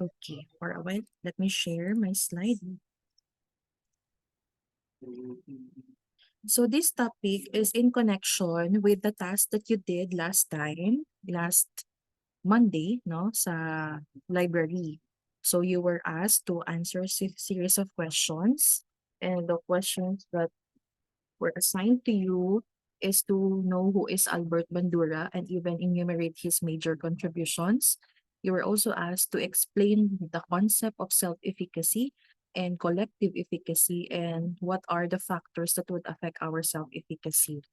Okay, for a while, let me share my slide. So this topic is in connection with the task that you did last time, last Monday, no, sa library. So you were asked to answer series of questions, and the questions that were assigned to you is to know who is Albert Bandura and even enumerate his major contributions. You were also asked to explain the concept of self-efficacy and collective efficacy and what are the factors that would affect our self-efficacy.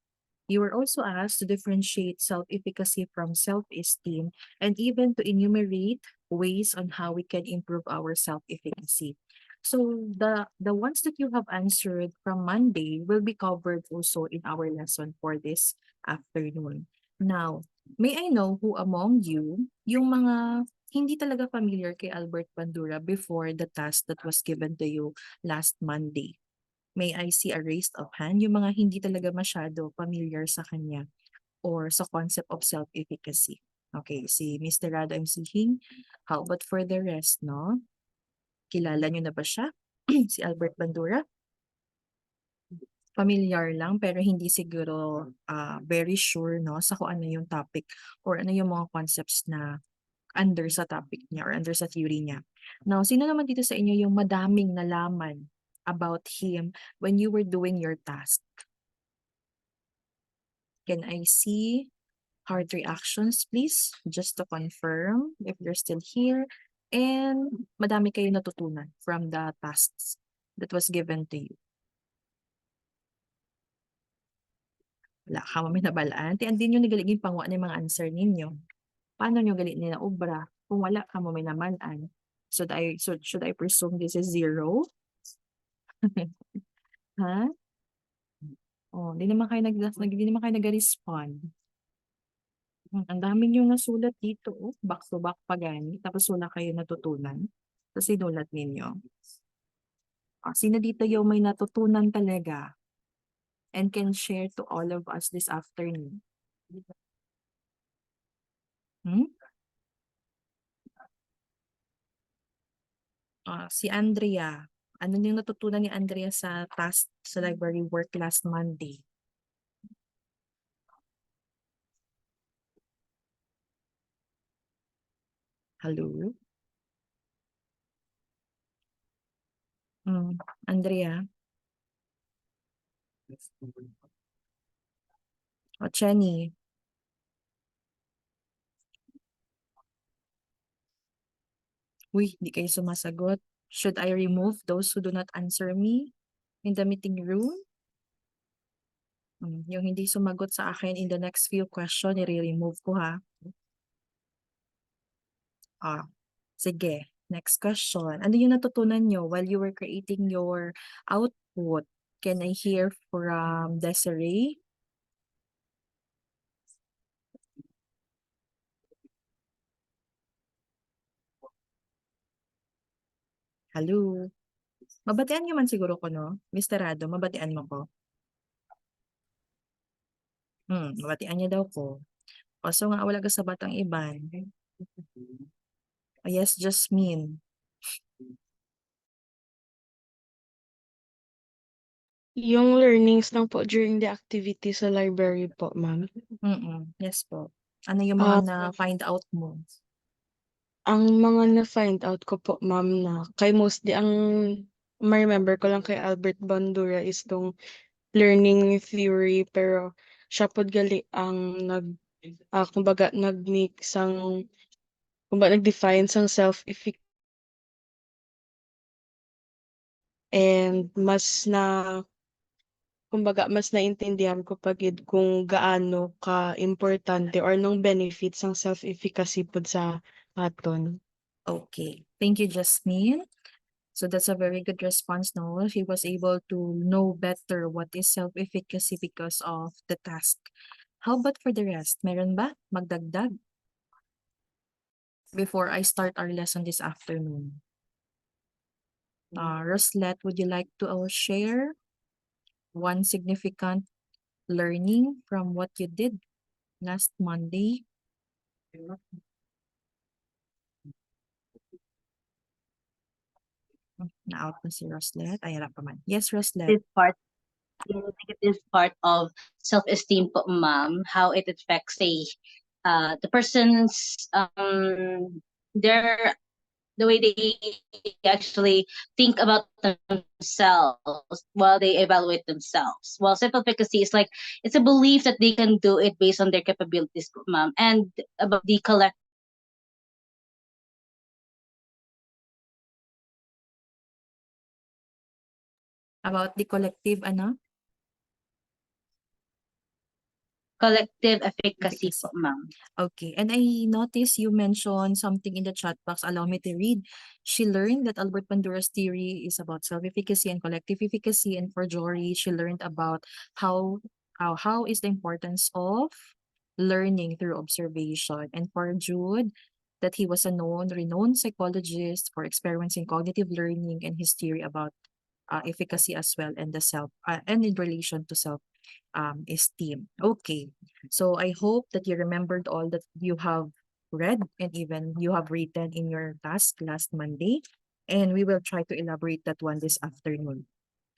You were also asked to differentiate self-efficacy from self-esteem and even to enumerate ways on how we can improve our self-efficacy. So the ones that you have answered from Monday will be covered also in our lesson for this afternoon. Now, may I know who among you, yung mga hindi talaga familiar kay Albert Bandura before the task that was given to you last Monday? May I see a raised of hand? Yung mga hindi talaga masyado familiar sa kanya or sa concept of self-efficacy. Okay, si Mr. Rado, I'm seeing. How about for the rest, no? Kilala niyo na ba siya? Si Albert Bandura? Familiar lang pero hindi siguro very sure no sa kung ano yung topic or ano yung mga concepts na under sa topic niya or under sa theory niya. Now, sino naman dito sa inyo yung madaming nalaman about him when you were doing your task? Can I see heart reactions, please? Just to confirm if you're still here. And madami kayo natutunan from the tasks that was given to you. Wala ka mo minabalaan. Ti andin yung nagaliging pangwa ng mga answer ninyo. Paano nyo galit nila obra kung wala ka mo minamalaan? Should I presume this is 0? Ha? Oh, di naman kayo di naman kayo nag-respond. Ang dami niyong nasulat dito, oh. Back to back pa gani. Tapos wala kayo natutunan. Tapos sinulat ninyo. Sino dito yung may natutunan talaga and can share to all of us this afternoon? Hmm? Si Andrea. Ano yung natutunan ni Andrea sa task sa library work last Monday? Hello? Andrea? O Chenny? Uy, di kayo sumasagot. Should I remove those who do not answer me in the meeting room? Yung hindi sumagot sa akin in the next few question, i-remove ko ha. Sige. Next question. Ano yung natutunan nyo while you were creating your output? Can I hear from Desiree? Hello? Mabatian nyo man siguro ko, no? Mr. Rado, mabatian mo ko. Mabatian niya daw ko. So nga, wala ka sa batang iban. Yes, Jasmine. Yung learnings lang po during the activity sa library po, ma'am. Yes po. Ano yung mga na-find out mo? Ang mga na-find out ko po, ma'am, na kay mostly ang ma-remember ko lang kay Albert Bandura is tong learning theory, pero siya pod gali ang kumbaga nag-define sang self-efficacy and mas naintindihan ko pagid kung gaano ka importante or nung benefits ang self-efficacy pod sa aton. Okay. Thank you, Jasmine. So that's a very good response, no? He was able to know better what is self-efficacy because of the task. How about for the rest? Meron ba? Magdagdag? Before I start our lesson this afternoon. Roslet, would you like to share one significant learning from what you did? last Monday. Na-out na si Roslet. Ay, harap pa man. Yes, Roslet. This part, yung negative part of self-esteem po, ma'am, how it affects, say, the person's, their, the way they actually think about themselves while they evaluate themselves. While self-efficacy is like, it's a belief that they can do it based on their capabilities, po, ma'am. And about the About the collective, ano? collective efficacy Efficacy. po, ma'am. Okay. And I noticed you mentioned something in the chat box. Allow me to read. She learned that Albert Bandura's theory is about self-efficacy and collective efficacy. And for Jory, she learned about how is the importance of learning through observation. And for Jude, that he was a renowned psychologist for experiments in cognitive learning and his theory about efficacy as well and the self and in relation to self esteem. Okay, so I hope that you remembered all that you have read and even you have written in your task last Monday, and we will try to elaborate that one this afternoon.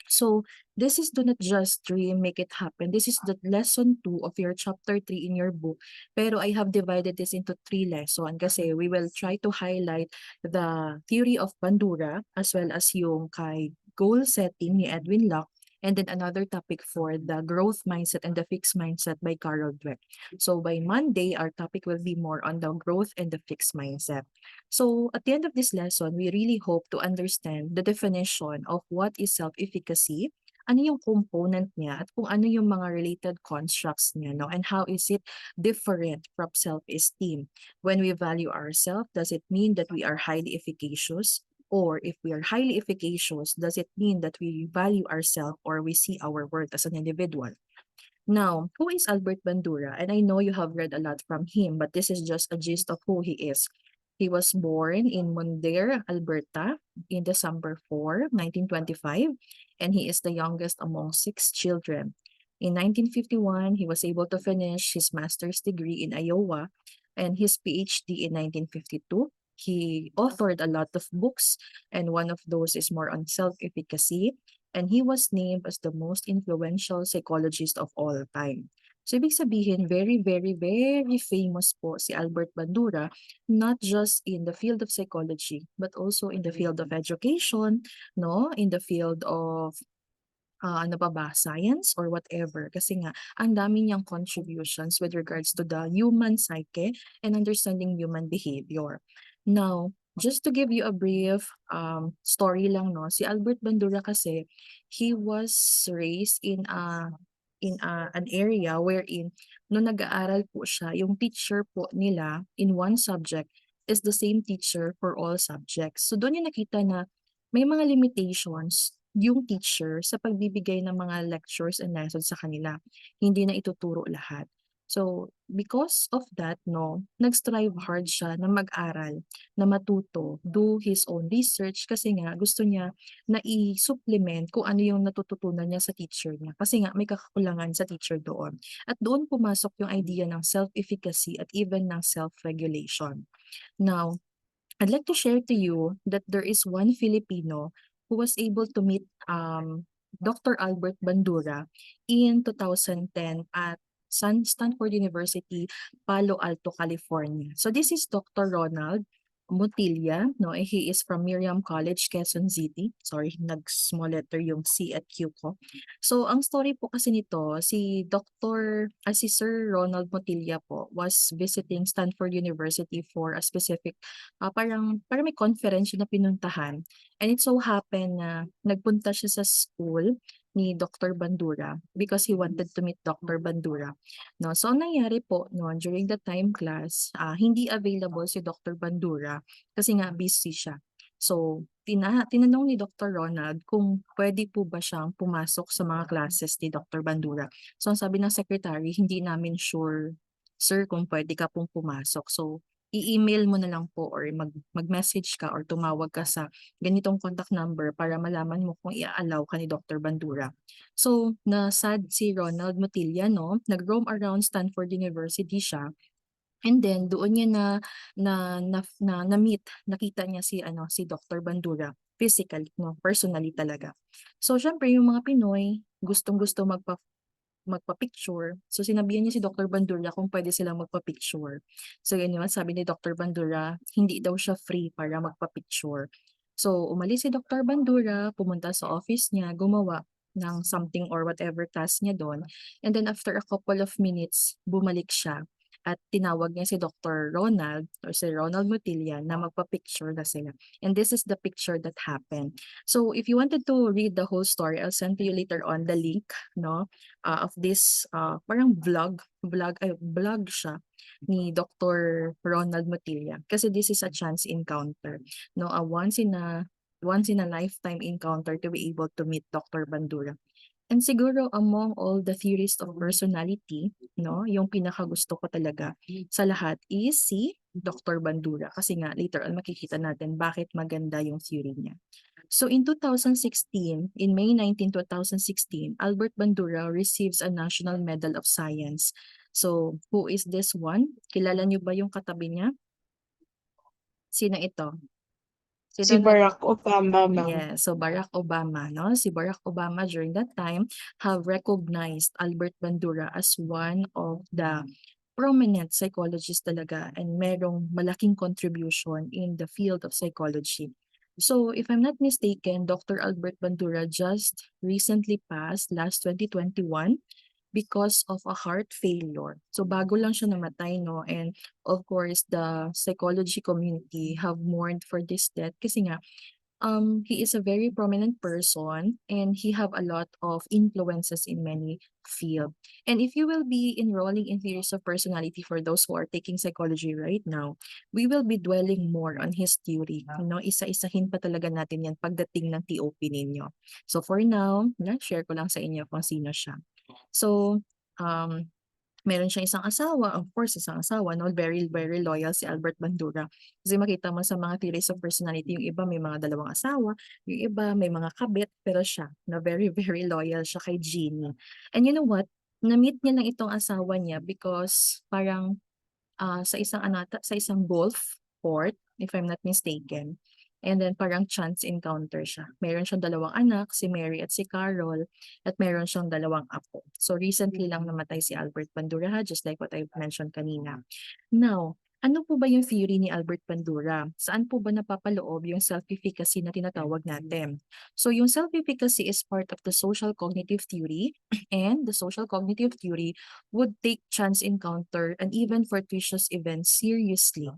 So this is do not just dream, make it happen. This is the lesson 2 of your chapter 3 in your book. Pero I have divided this into 3 lessons kasi we will try to highlight the theory of Bandura as well as yung kay goal setting ni Edwin Locke, and then another topic for the growth mindset and the fixed mindset by Carol Dweck. So by Monday, our topic will be more on the growth and the fixed mindset. So at the end of this lesson, we really hope to understand the definition of what is self-efficacy, ano yung component niya, at kung ano yung mga related constructs niya, no? And how is it different from self-esteem? When we value ourselves, does it mean that we are highly efficacious? Or if we are highly efficacious, does it mean that we value ourselves or we see our worth as an individual? Now, who is Albert Bandura? And I know you have read a lot from him, but this is just a gist of who he is. He was born in Mondare, Alberta, in December 4, 1925, and he is the youngest among 6 children. In 1951, he was able to finish his master's degree in Iowa and his PhD in 1952. He authored a lot of books, and one of those is more on self-efficacy, and he was named as the most influential psychologist of all time. So, ibig sabihin, very, very, very famous po si Albert Bandura, not just in the field of psychology, but also in the field of education, no? In the field of ano pa ba, science or whatever. Kasi nga, ang dami niyang contributions with regards to the human psyche and understanding human behavior. Now, just to give you a brief story lang, no, si Albert Bandura kasi, he was raised in an area wherein nung nag-aaral po siya, yung teacher po nila in one subject is the same teacher for all subjects. So doon niya nakita na may mga limitations yung teacher sa pagbibigay ng mga lectures and lessons sa kanila. Hindi na ituturo lahat. So, because of that, no, nag-strive hard siya na mag-aral, na matuto, do his own research kasi nga gusto niya na i-supplement kung ano yung natututunan niya sa teacher niya. Kasi nga may kakakulangan sa teacher doon. At doon pumasok yung idea ng self-efficacy at even ng self-regulation. Now, I'd like to share to you that there is one Filipino who was able to meet Dr. Albert Bandura in 2010 at Stanford University, Palo Alto, California. So this is Dr. Ronald Mutilla, no? He is from Miriam College, Quezon City. Sorry, nag-small letter yung C at Q ko. So ang story po kasi nito, si Sir Ronald Mutilla po was visiting Stanford University for a specific parang may conference na pinuntahan. And it so happened na nagpunta siya sa school ni Dr. Bandura because he wanted to meet Dr. Bandura. No, so ang nangyari po no, during the time class, hindi available si Dr. Bandura kasi nga busy siya. So, tinanong ni Dr. Ronald kung pwede po ba siyang pumasok sa mga classes ni Dr. Bandura. So, ang sabi ng secretary, hindi namin sure, sir, kung pwede ka pong pumasok. So, i-email mo na lang po or mag-message ka or tumawag ka sa ganitong contact number para malaman mo kung i-allow ka ni Dr. Bandura. So, na-sad si Ronald Mutilla, no? Nag-roam around Stanford University siya. And then doon niya na-meet, nakita niya si Dr. Bandura physically, no, personally talaga. So syempre yung mga Pinoy gustong-gusto magpa-picture. So sinabihan niya si Dr. Bandura kung pwede silang magpa-picture. So yun yun, sabi ni Dr. Bandura, hindi daw siya free para magpa-picture. So umalis si Dr. Bandura, pumunta sa office niya, gumawa ng something or whatever task niya doon. And then after a couple of minutes, bumalik siya at tinawag niya si Dr. Ronald or si Ronald Mutilla na magpa-picture na sila. And this is the picture that happened. So if you wanted to read the whole story, I'll send to you later on the link, no, of this parang vlog siya ni Dr. Ronald Mutilla. Kasi this is a chance encounter, no, a once in a lifetime encounter to be able to meet Dr. Bandura. And siguro among all the theories of personality, no, yung pinakagusto ko talaga sa lahat is si Dr. Bandura. Kasi nga later on makikita natin bakit maganda yung theory niya. So in 2016, in May 19, 2016, Albert Bandura receives a National Medal of Science. So who is this one? Kilala niyo ba yung katabi niya? Sino ito? Si Sino Barack Obama, ma'am. Yeah, so Barack Obama, no? Si Barack Obama during that time have recognized Albert Bandura as one of the prominent psychologists talaga and merong malaking contribution in the field of psychology. So if I'm not mistaken, Dr. Albert Bandura just recently passed last 2021 because of a heart failure. So bago lang siya namatay, no? And of course, the psychology community have mourned for this death kasi nga he is a very prominent person and he have a lot of influences in many field. And if you will be enrolling in theories of personality for those who are taking psychology right now, we will be dwelling more on his theory. You know, isa-isahin pa talaga natin yan pagdating ng TOP ninyo. So for now, share ko lang sa inyo kung sino siya. So, meron siyang isang asawa, of course, isang asawa, no? Very, very loyal si Albert Bandura. Kasi makita mo sa mga theories of personality, yung iba may mga dalawang asawa, yung iba may mga kabit, pero siya, na very, very loyal siya kay Jeannie. And you know what? Na-meet niya lang itong asawa niya because parang sa isang golf court, if I'm not mistaken. And then parang chance encounter siya. Meron siyang dalawang anak, si Mary at si Carol, at meron siyang dalawang apo. So recently lang namatay si Albert Bandura, just like what I mentioned kanina. Now, ano po ba yung theory ni Albert Bandura? Saan po ba napapaloob yung self-efficacy na tinatawag natin? So yung self-efficacy is part of the social cognitive theory, and the social cognitive theory would take chance encounter and even fortuitous events seriously,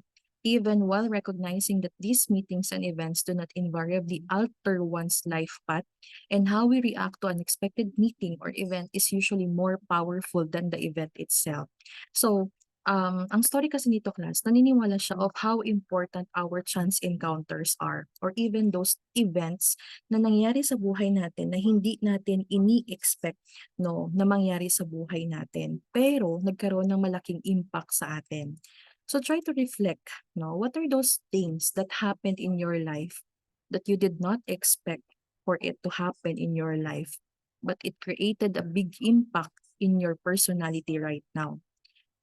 even while recognizing that these meetings and events do not invariably alter one's life path, and how we react to unexpected meeting or event is usually more powerful than the event itself. So, ang story kasi nito, class, naniniwala siya of how important our chance encounters are, or even those events na nangyayari sa buhay natin na hindi natin ini-expect, no, na mangyari sa buhay natin, pero nagkaroon ng malaking impact sa atin. So try to reflect, no, what are those things that happened in your life that you did not expect for it to happen in your life, but it created a big impact in your personality right now.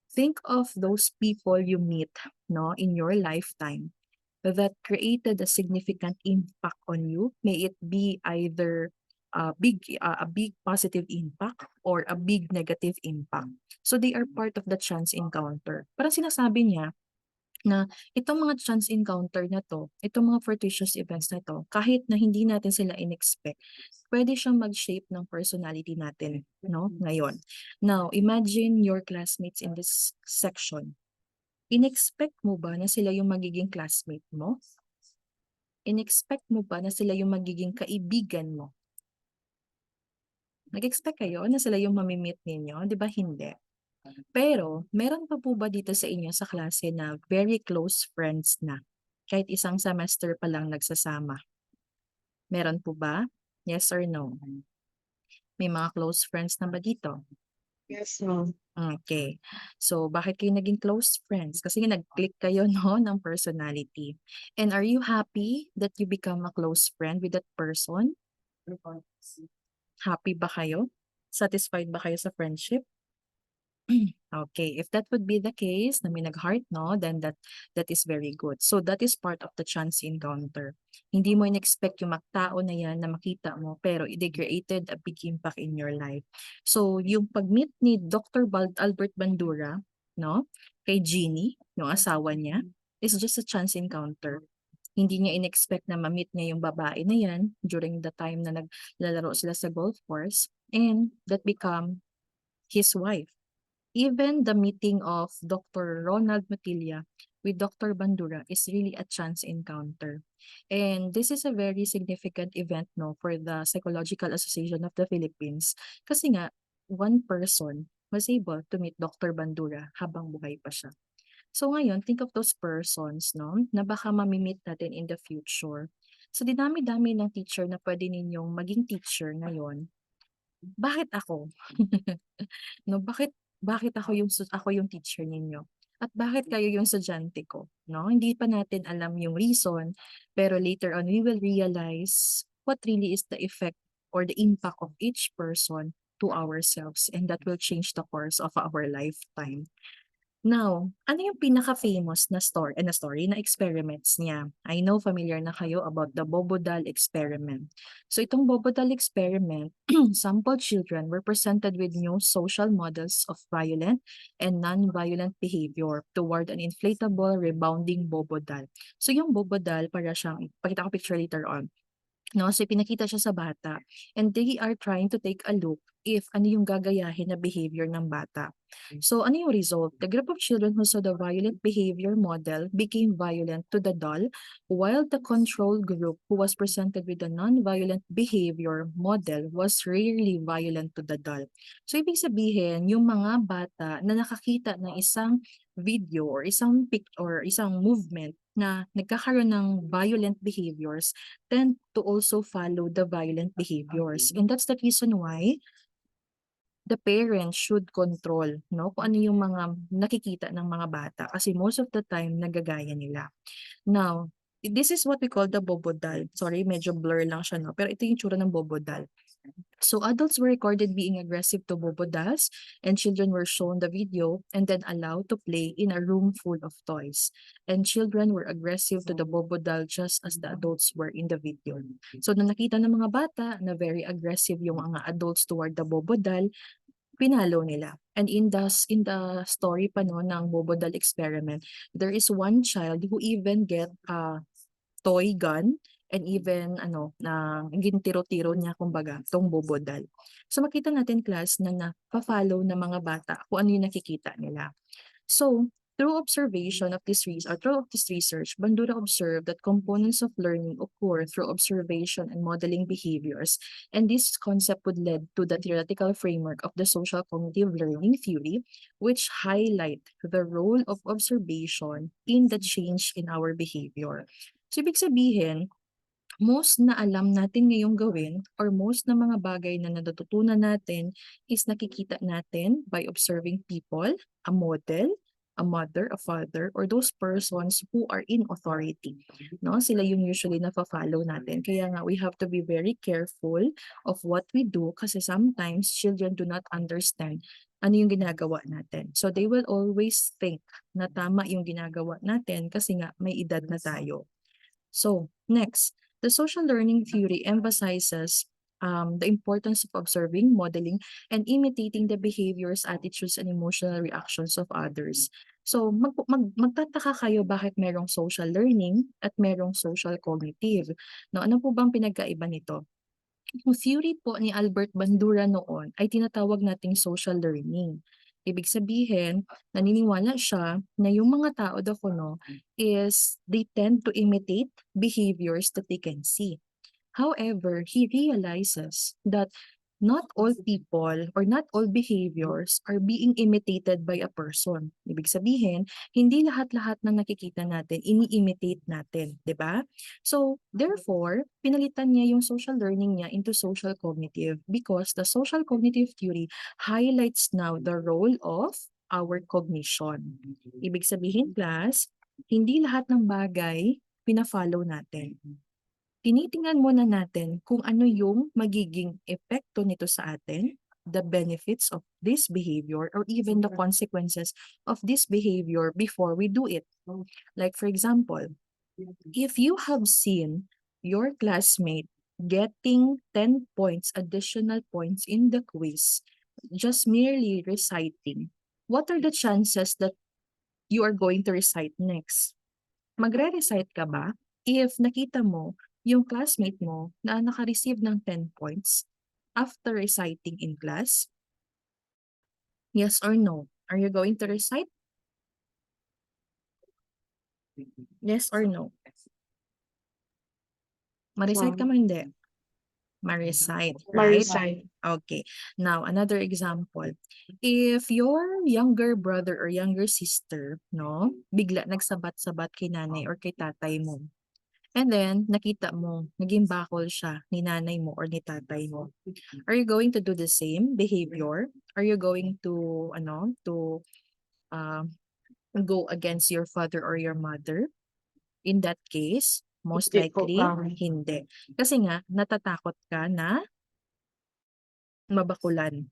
Think of those people you meet, no, in your lifetime that created a significant impact on you. May it be either a big positive impact or a big negative impact. So they are part of the chance encounter. Parang sinasabi niya na itong mga chance encounter na to, itong mga fortuitous events na to, kahit na hindi natin sila in-expect, pwede siyang mag-shape ng personality natin, no, ngayon. Now, imagine your classmates in this section. In-expect mo ba na sila yung magiging classmate mo? In-expect mo ba na sila yung magiging kaibigan mo? Nag-expect kayo na sila yung mamimit ninyo? Di ba hindi? Pero, meron pa po ba dito sa inyo sa klase na very close friends na? Kahit isang semester pa lang nagsasama. Meron po ba? Yes or no? May mga close friends na ba dito? Yes, ma'am. Okay. So, bakit kayo naging close friends? Kasi nag-click kayo, no, ng personality. And are you happy that you become a close friend with that person? Happy ba kayo? Satisfied ba kayo sa friendship? Okay, if that would be the case, na may nag-heart, no, then that is very good. So that is part of the chance encounter. Hindi mo in-expect yung tao na yan na makita mo, pero they created a big impact in your life. So yung pag-meet ni Dr. Albert Bandura, no, kay Jeannie, yung asawa niya, is just a chance encounter. Hindi niya in-expect na ma-meet niya yung babae na yan during the time na naglalaro sila sa golf course, and that become his wife. Even the meeting of Dr. Ronald Matilla with Dr. Bandura is really a chance encounter. And this is a very significant event, no, for the Psychological Association of the Philippines. Kasi nga, one person was able to meet Dr. Bandura habang buhay pa siya. So ngayon, think of those persons, no, na baka mamimit natin in the future. So dinami-dami ng teacher na pwede ninyong maging teacher ngayon. Bakit ako? No, bakit ako yung teacher ninyo? At bakit kayo yung estudyante ko, no? Hindi pa natin alam yung reason, pero later on we will realize what really is the effect or the impact of each person to ourselves, and that will change the course of our lifetime. Now, ano yung pinaka-famous na experiments niya? I know familiar na kayo about the Bobodal experiment. So itong Bobodal experiment, sample children were presented with new social models of violent and non-violent behavior toward an inflatable rebounding Bobodal. So yung Bobodal, para siyang, pakita ko picture later on, no? So pinakita siya sa bata, and they are trying to take a look if ano yung gagayahin na behavior ng bata. So ano yung result? The group of children who saw the violent behavior model became violent to the doll, while the control group who was presented with the non-violent behavior model was rarely violent to the doll. So ibig sabihin, yung mga bata na nakakita ng isang video or isang or isang movement na nagkakaroon ng violent behaviors tend to also follow the violent behaviors. And that's the reason why the parents should control, no, kung ano yung mga nakikita ng mga bata, kasi most of the time nagagaya nila. Now, this is what we call the bobodal. Sorry, medyo blur lang siya, no, pero ito yung tsura ng bobodal. So adults were recorded being aggressive to bobodals, and children were shown the video and then allowed to play in a room full of toys. And children were aggressive to the bobodal just as the adults were in the video. So nung nakita ng mga bata na very aggressive yung mga adults toward the bobodal, pinalo nila. And in the story pa no ng bobodal experiment, there is one child who even get a toy gun, and even na ginitiro-tiro niya kumbaga tong bobodal. So makita natin class na nafa-follow ng mga bata kung ano yung nakikita nila. So through observation of this research, Bandura observed that components of learning occur through observation and modeling behaviors, and this concept would lead to the theoretical framework of the social cognitive learning theory, which highlight the role of observation in the change in our behavior. So ibig sabihin, most na alam natin ngayong gawin or most na mga bagay na natututunan natin is nakikita natin by observing people, a model, a mother, a father, or those persons who are in authority. No? Sila yung usually na-follow natin. Kaya nga we have to be very careful of what we do kasi sometimes children do not understand ano yung ginagawa natin. So they will always think na tama yung ginagawa natin kasi nga may edad na tayo. So next, the social learning theory emphasizes the importance of observing, modeling, and imitating the behaviors, attitudes, and emotional reactions of others. So magtataka kayo bakit merong social learning at merong social cognitive. No, ano po bang pinagkaiba nito? Yung theory po ni Albert Bandura noon ay tinatawag nating social learning. Ibig sabihin, naniniwala siya na yung mga tao daw kuno is they tend to imitate behaviors that they can see. However, he realizes that not all people or not all behaviors are being imitated by a person. Ibig sabihin, hindi lahat-lahat ng nakikita natin, ini-imitate natin, di ba? So, therefore, pinalitan niya yung social learning niya into social cognitive because the social cognitive theory highlights now the role of our cognition. Ibig sabihin, class, hindi lahat ng bagay pina-follow natin. Tinitingnan muna natin kung ano yung magiging epekto nito sa atin, the benefits of this behavior or even the consequences of this behavior before we do it. Like for example, if you have seen your classmate getting 10 points, additional points in the quiz, just merely reciting, what are the chances that you are going to recite next? Magre-recite ka ba if nakita mo yung classmate mo na naka-receive ng 10 points after reciting in class? Yes or no? Are you going to recite? Yes or no? Ma-recite ka mo hindi? Ma-recite, right? Ma-recite. Okay. Now, another example. If your younger brother or younger sister, no, bigla nagsabat-sabat kay nanay or kay tatay mo, and then, nakita mo, naging bakol siya ni nanay mo or ni tatay mo. Are you going to do the same behavior? Are you going to, uh, go against your father or your mother? In that case, most Hindi po, likely, ma'am. hindi. Kasi nga, natatakot ka na mabakulan.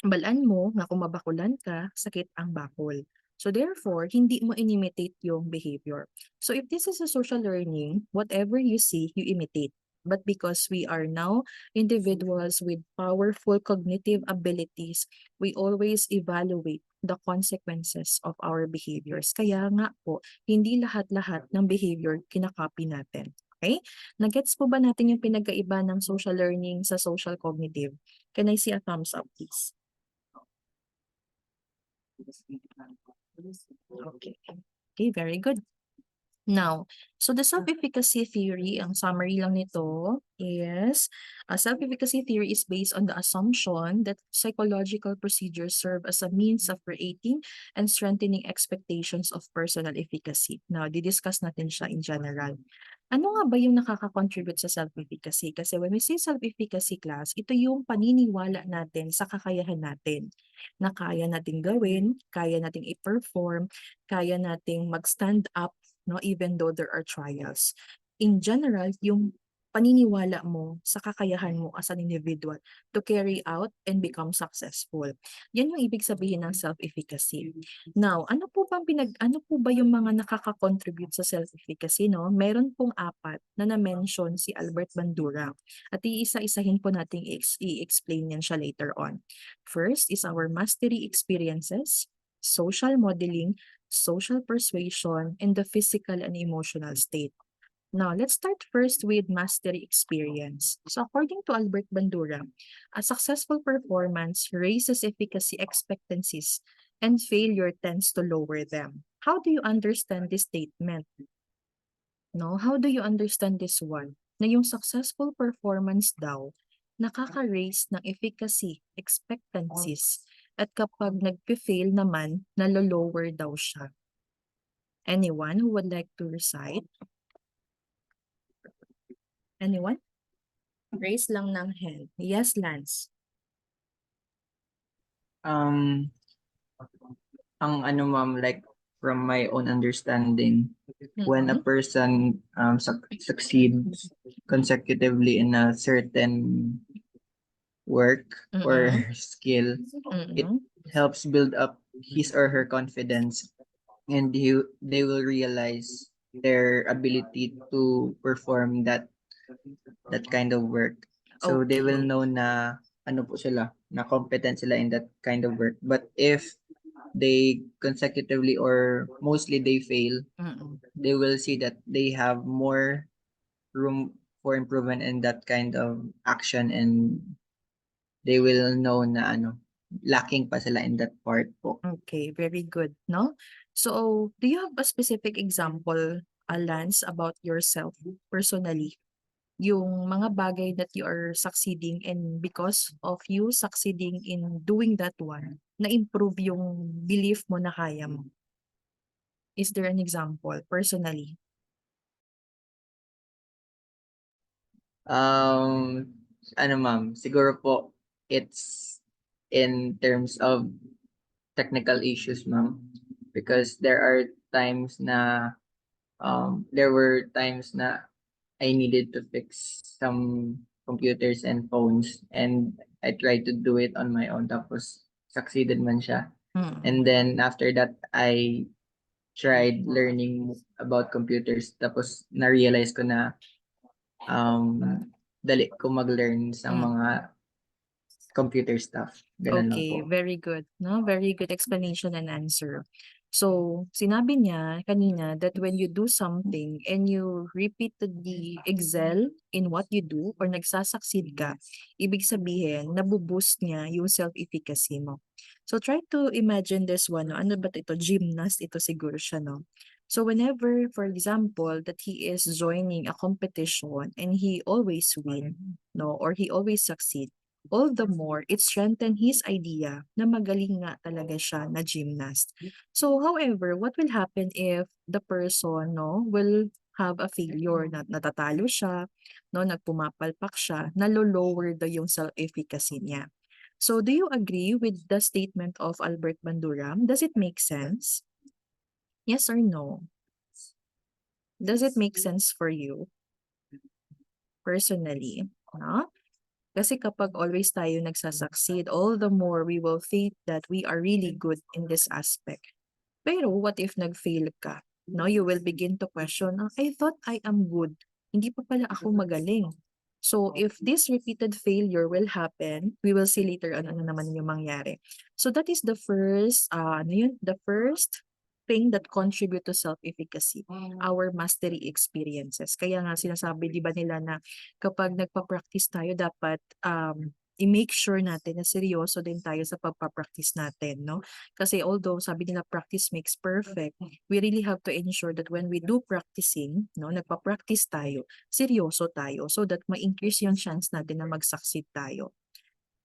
Balaan mo na kung mabakulan ka, sakit ang bakol. So therefore, hindi mo imitate yung behavior. So if this is a social learning, whatever you see, you imitate. But because we are now individuals with powerful cognitive abilities, we always evaluate the consequences of our behaviors. Kaya nga po, hindi lahat-lahat ng behavior kinakopy natin. Okay? Nagets po ba natin yung pinagkaiba ng social learning sa social cognitive? Can I see a thumbs up, please? Okay. Okay, very good. Now, so the self-efficacy theory, ang summary lang nito is, self-efficacy theory is based on the assumption that psychological procedures serve as a means of creating and strengthening expectations of personal efficacy. Now, didiscuss natin siya in general. Ano nga ba yung nakaka-contribute sa self-efficacy? Kasi when we say self-efficacy class, ito yung paniniwala natin sa kakayahan natin na kaya nating gawin, kaya nating i-perform, kaya nating mag-stand up, no, even though there are trials. In general, yung paniniwala mo sa kakayahan mo as an individual to carry out and become successful. Yan yung ibig sabihin ng self-efficacy. Now, ano po ba yung mga nakaka-contribute sa self-efficacy, no? Meron pong 4 na na-mention si Albert Bandura. At iisa-isahin po nating i-explain yan siya later on. First is our mastery experiences, social modeling, social persuasion, and the physical and emotional state. Now, let's start first with mastery experience. So according to Albert Bandura, a successful performance raises efficacy expectancies and failure tends to lower them. How do you understand this statement? No, how do you understand this one? Na yung successful performance daw, nakaka-raise ng efficacy expectancies at kapag nag-fail naman, nalo-lower daw siya. Anyone who would like to recite? Anyone? Raise lang ng hand. Yes, Lance. Ang ano ma'am, like from my own understanding, when a person succeeds consecutively in a certain work or skill, it helps build up his or her confidence, and they will realize their ability to perform that kind of work. So they will Okay. know na ano po sila, na competent sila in that kind of work. But if they consecutively or mostly they fail, they will see that they have more room for improvement in that kind of action, and they will know na lacking pa sila in that part po. Okay, very good, no? So, do you have a specific example, Lance, about yourself personally yung mga bagay that you are succeeding, and because of you succeeding in doing that one, na-improve yung belief mo na kaya mo. Is there an example personally? Ano ma'am, siguro po it's in terms of technical issues ma'am, because there were times na I needed to fix some computers and phones, and I tried to do it on my own, tapos succeeded man siya. Mm. And then after that, I tried learning about computers, tapos na-realize ko na dali ko mag-learn sa Mm. mga computer stuff. Ganun lang Okay, po. very good, no? Very good explanation and answer. So, sinabi niya kanina that when you do something and you repeatedly excel in what you do or nagsasucceed ka, ibig sabihin, nabuboost niya yung self-efficacy mo. So, try to imagine this one, no? Ano ba ito? Gymnast, ito siguro siya, no? So, whenever, for example, that he is joining a competition and he always win, no? Or he always succeed, all the more it strengthened his idea na magaling nga talaga siya na gymnast. So however, what will happen if the person no will have a failure, na natatalo siya, no, nagpumapalpak siya, nalo-lower daw yung self-efficacy niya. So do you agree with the statement of Albert Banduram? Does it make sense? Yes or no? Does it make sense for you personally? No? Kasi kapag always tayo nagsasucceed, all the more we will think that we are really good in this aspect. Pero what if nag-fail ka? No, you will begin to question, "Ah, I thought I am good. Hindi pa pala ako magaling." So if this repeated failure will happen, we will see later on ano naman yung mangyari. So that is the first, the first thing that contribute to self-efficacy, our mastery experiences. Kaya nga sinasabi, di ba nila na kapag nagpa-practice tayo, dapat i-make sure natin na seryoso din tayo sa pagpa-practice natin, no? Kasi although sabi nila practice makes perfect, we really have to ensure that when we do practicing, no, nagpa-practice tayo, seryoso tayo so that ma-increase yung chance natin na mag-succeed tayo.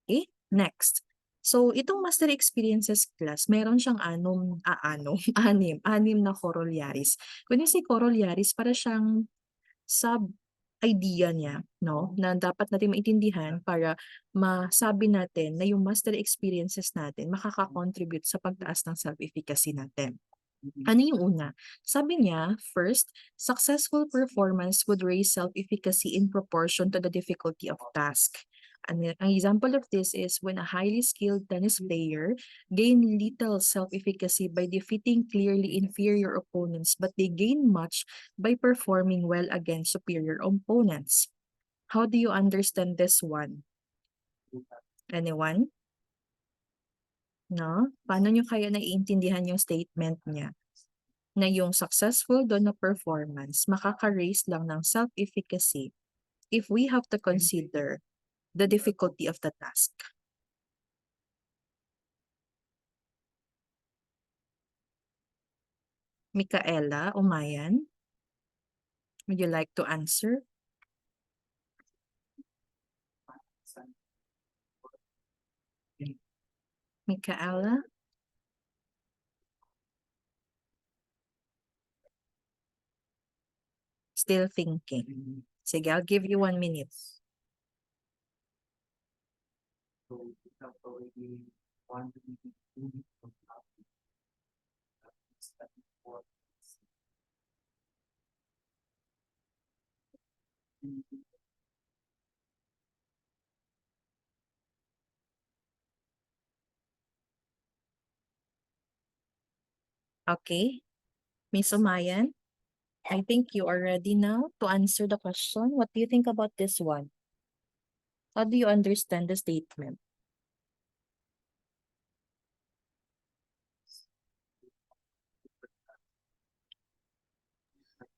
Okay? Next. So, itong mastery experiences class, meron siyang anim na corollaries. When you say corollaries, para siyang sub-idea niya, no, na dapat natin maintindihan para masabi natin na yung mastery experiences natin makaka-contribute sa pagtaas ng self-efficacy natin. Ano yung una? Sabi niya, first, successful performance would raise self-efficacy in proportion to the difficulty of task. Ang example of this is when a highly skilled tennis player gain little self-efficacy by defeating clearly inferior opponents, but they gain much by performing well against superior opponents. How do you understand this one? Anyone? No? Paano nyo kaya naiintindihan yung statement niya? Na yung successful doon na performance, makaka-raise lang ng self-efficacy if we have to consider the difficulty of the task. Micaela Umayan, would you like to answer? Micaela? Still thinking. Sige, I'll give you 1 minute. Okay. Miss Umayan, I think you are ready now to answer the question. What do you think about this one? How do you understand the statement?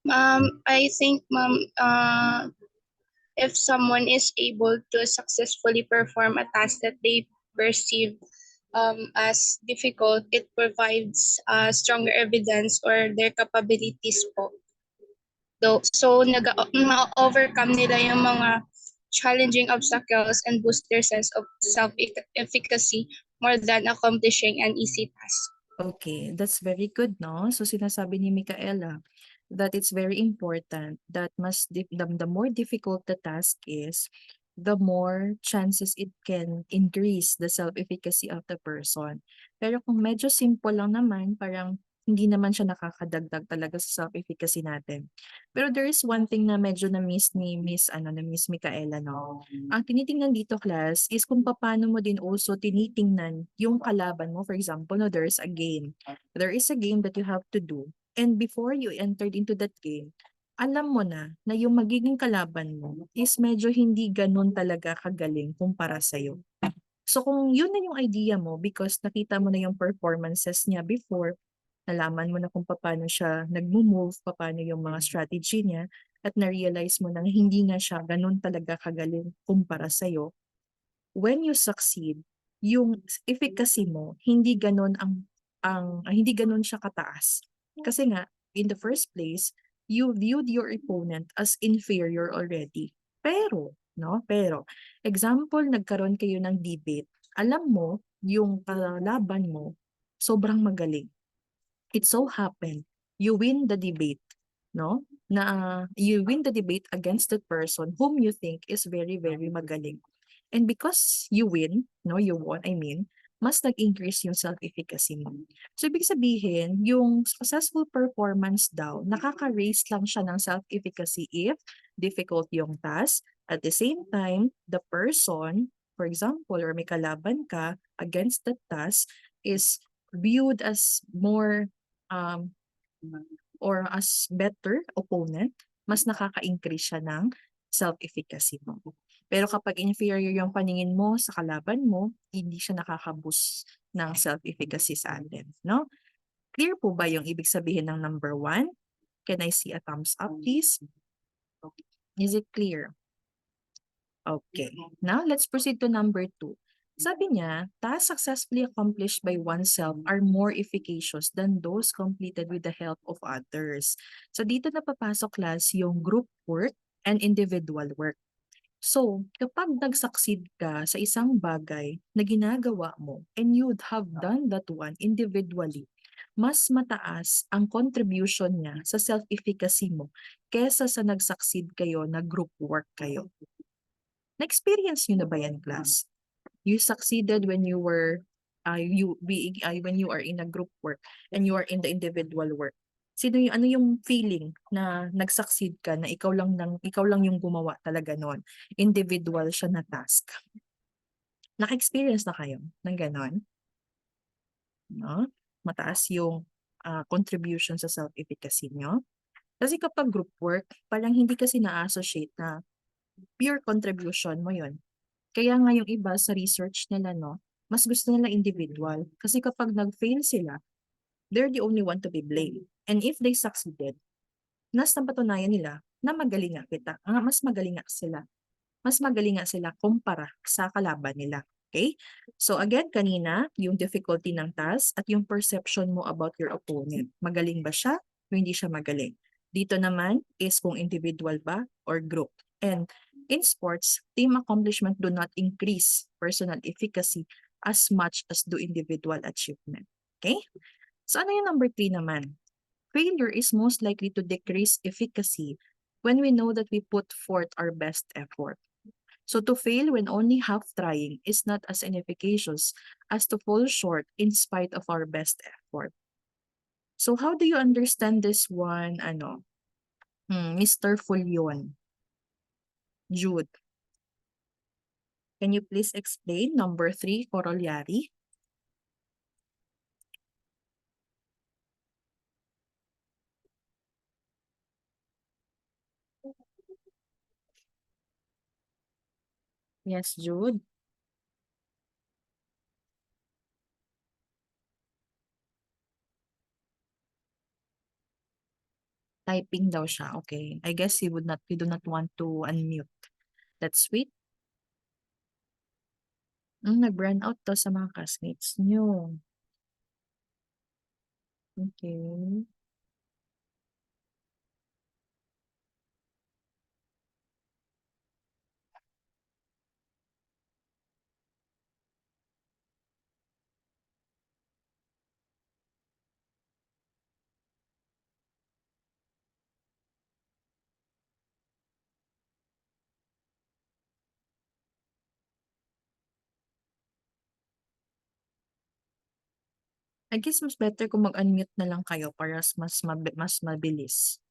I think, if someone is able to successfully perform a task that they perceive as difficult, it provides stronger evidence or their capabilities po. So, na-overcome nila yung mga challenging obstacles and boost their sense of self-efficacy more than accomplishing an easy task. Okay, that's very good, no? So sinasabi ni Micaela that it's very important that the more difficult the task is, the more chances it can increase the self-efficacy of the person. Pero kung medyo simple lang naman, parang hindi naman siya nakakadagdag talaga sa self-efficacy natin. Pero there is one thing na medyo na-miss ni Miss Micaela, no? Ang tinitingnan dito, class, is kung paano mo din also tinitingnan yung kalaban mo. For example, no, there is a game. There is a game that you have to do. And before you entered into that game, alam mo na yung magiging kalaban mo is medyo hindi ganun talaga kagaling kumpara sa'yo. So kung yun na yung idea mo because nakita mo na yung performances niya before, nalaman mo na kung paano siya nagmo-move, paano yung mga strategy niya, at na-realize mo na hindi nga siya ganun talaga kagaling kumpara sa'yo, when you succeed, yung efficacy mo, hindi ganun hindi ganun siya kataas. Kasi nga, in the first place, you viewed your opponent as inferior already. Pero, example, nagkaroon kayo ng debate. Alam mo, yung kalaban mo, sobrang magaling. It so happened, you win the debate, no? You win the debate against that person whom you think is very, very magaling. And because you win, you won, mas nag-increase yung self-efficacy mo. So, ibig sabihin, yung successful performance daw, nakaka-raise lang siya ng self-efficacy if difficult yung task. At the same time, the person, for example, or may kalaban ka against that task, is viewed as more or as better opponent, mas nakaka-increase siya ng self-efficacy mo. Pero kapag inferior yung paningin mo sa kalaban mo, hindi siya nakaka-boost ng self-efficacy sa atin, no? Clear po ba yung ibig sabihin ng number 1? Can I see a thumbs up, please? Is it clear? Okay. Now, let's proceed to number 2. Sabi niya, tasks successfully accomplished by oneself are more efficacious than those completed with the help of others. So dito na papasok, class, yung group work and individual work. So, kapag nag-succeed ka sa isang bagay na ginagawa mo and you'd have done that one individually, mas mataas ang contribution niya sa self-efficacy mo kesa sa nag-succeed kayo na group work kayo. Na-experience nyo na ba yan, class? You succeeded when you were when you are in a group work and you are in the individual work. Ano yung feeling na nag-succeed ka na ikaw lang yung gumawa talaga noon? Individual siya na task. Naka-experience na kayo ng ganon? No? Mataas yung contribution sa self-efficacy nyo. Kasi kapag group work, parang hindi kasi na-associate na pure contribution mo yun. Kaya nga yung iba sa research nila, mas gusto nila individual. Kasi kapag nag-fail sila, they're the only one to be blamed. And if they succeeded, napatunayan nila na magaling mas magaling nga sila. Mas magaling nga sila kumpara sa kalaban nila. Okay? So again, kanina, yung difficulty ng task at yung perception mo about your opponent. Magaling ba siya o hindi siya magaling? Dito naman is kung individual ba or group. And in sports, team accomplishment do not increase personal efficacy as much as do individual achievement. Okay? So ano yung number 3 naman? Failure is most likely to decrease efficacy when we know that we put forth our best effort. So to fail when only half trying is not as inefficacious as to fall short in spite of our best effort. So how do you understand this one, Mr. Fulion? Jude, can you please explain number 3, corollary? Yes, Jude. Typing daw siya. Okay. I guess you do not want to unmute. That's sweet. Nag-run out to sa mga classmates nyo. Okay. I guess mas better kung mag-unmute na lang kayo para mas mabilis.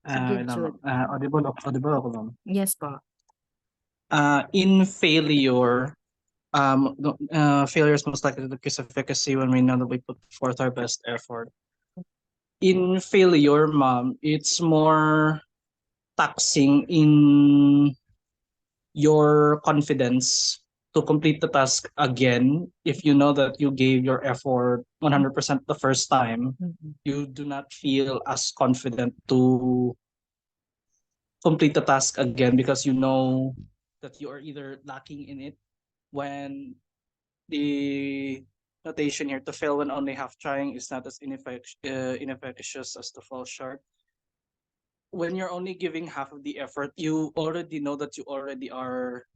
Sige, Jude. Audible ako, ma'am. Yes po. In failure, failure is most likely the case of efficacy when we know that we put forth our best effort. In failure, ma'am, it's more taxing in your confidence to complete the task again if you know that you gave your effort 100% the first time. Mm-mm. You do not feel as confident to complete the task again because you know that you are either lacking in it when the notation here to fail when only half trying is not as inefficacious as to fall short. When you're only giving half of the effort, you already know that you already are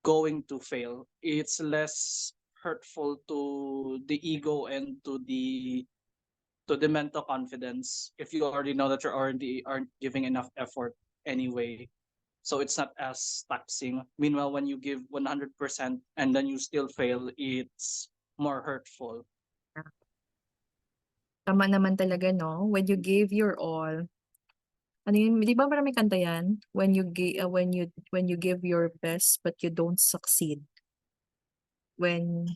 going to fail. It's less hurtful to the ego and to the mental confidence if you already know that you already aren't giving enough effort anyway. So it's not as taxing. Meanwhile, when you give 100% and then you still fail, it's more hurtful. Tama naman talaga, no? When you gave your all. Ano yun, di ba maraming kanta yan? When you give your best but you don't succeed. When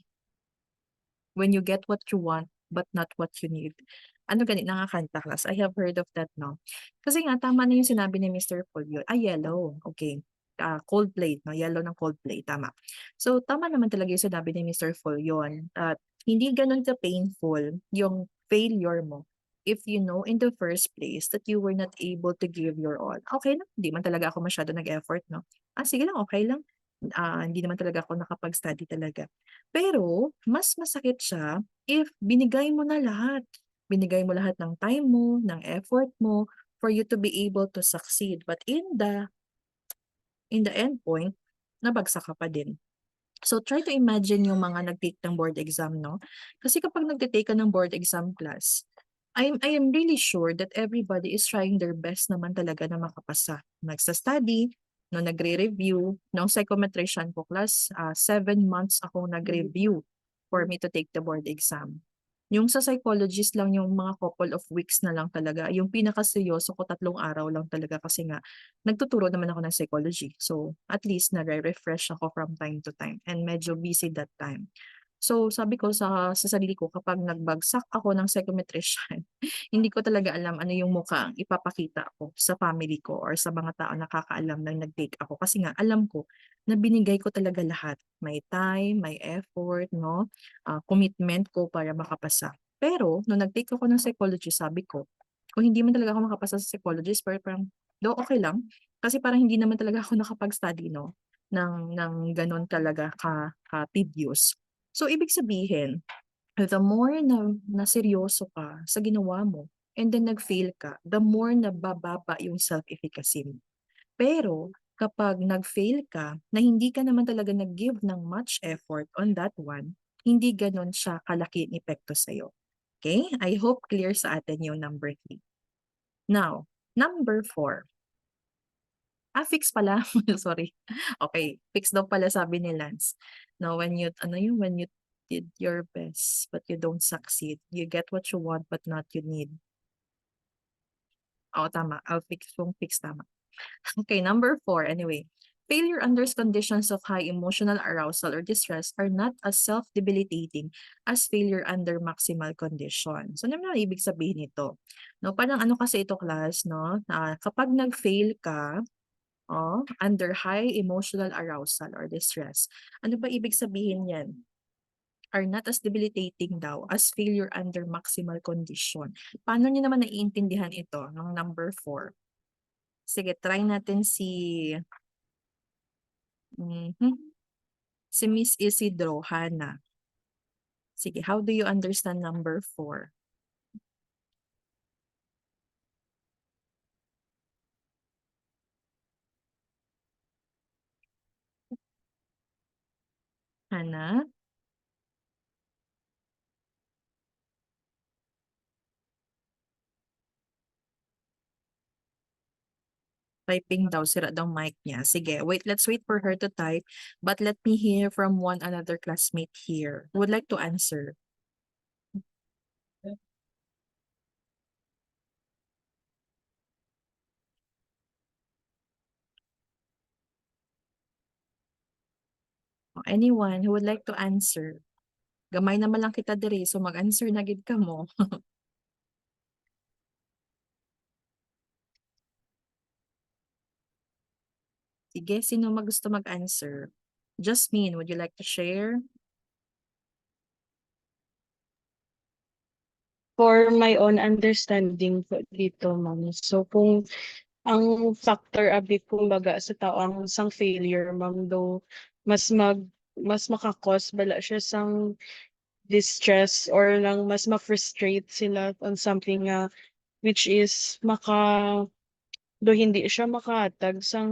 you get what you want but not what you need. Ano ganit nakakanta class? I have heard of that, no? Kasi nga tama na yung sinabi ni Mr. Fulvio. Yellow. Okay. Coldplay, no? Yellow ng Coldplay, tama. So tama naman talaga yung sinabi ni Mr. Fulvio at hindi ganun ka painful yung failure mo if you know in the first place that you were not able to give your all. Okay lang, hindi man talaga ako masyado nag-effort, no? Sige lang, okay lang. Hindi naman talaga ako nakapag-study talaga. Pero, mas masakit siya if binigay mo na lahat. Binigay mo lahat ng time mo, ng effort mo, for you to be able to succeed. But in the end point, nabagsak ka pa din. So, try to imagine yung mga nag-take ng board exam, no? Kasi kapag nag-take ka ng board exam class, I am really sure that everybody is trying their best naman talaga na makapasa. Nagsa-study, no, nagre-review. Nung psychometrician ko class, 7 months ako nag-review for me to take the board exam. Yung sa psychologist lang yung mga couple of weeks na lang talaga. Yung pinakaseryoso ko 3 araw lang talaga kasi nga nagtuturo naman ako ng psychology. So, at least nare-refresh ako from time to time and medyo busy that time. So, sabi ko sa sarili ko kapag nagbagsak ako ng psychometrician, hindi ko talaga alam ano yung mukhang ipapakita ko sa family ko or sa mga tao nakakaalam na nag-take ako. Kasi nga alam ko na binigay ko talaga lahat. May time, may effort, no? Commitment ko para makapasa. Pero, nung nag-take ako ng psychology, sabi ko, kung hindi man talaga ako makapasa sa psychologist, pero parang, do okay lang. Kasi parang hindi naman talaga ako nakapag-study, no? Ng ganun talaga ka-tedious. So, ibig sabihin, the more na seryoso ka sa ginawa mo, and then nag-fail ka, the more na bababa yung self-efficacy mo. Pero, kapag nag-fail ka, na hindi ka naman talaga nag-give ng much effort on that one, hindi ganon siya kalaki ang epekto sa'yo. Okay? I hope clear sa atin yung number 3. Now, number 4. Fix pala. Sorry. Okay, fix daw pala sabi ni Lance. No, when you did your best but you don't succeed, you get what you want but not you need. Oo, tama. I'll fix kung fix tama. Okay, number 4 anyway. Failure under conditions of high emotional arousal or distress are not as self-debilitating as failure under maximal condition. So, ano naman ibig sabihin nito? No, parang ano kasi ito class, no? Kapag nag-fail ka, under high emotional arousal or distress. Ano ba ibig sabihin yan? Are not as debilitating daw as failure under maximal condition. Paano niyo naman naiintindihan ito ng number 4? Sige, try natin si Miss Isidro Hana. Sige, how do you understand number 4? Hana? Typing daw, sira daw mic niya. Sige, wait, let's wait for her to type. But let me hear from one another classmate here who would like to answer. Anyone who would like to answer? Gamay naman lang kita diri, so mag-answer na gid ka mo. Sige, sino gusto mag-answer? Jasmine, would you like to share? For my own understanding po dito, ma'am. So kung ang factor abi kumbaga sa tao ang sang failure, ma'am, though mas maka-cause bala siya sang distress or lang mas ma-frustrate sila on something nga which is though hindi siya makahatag sang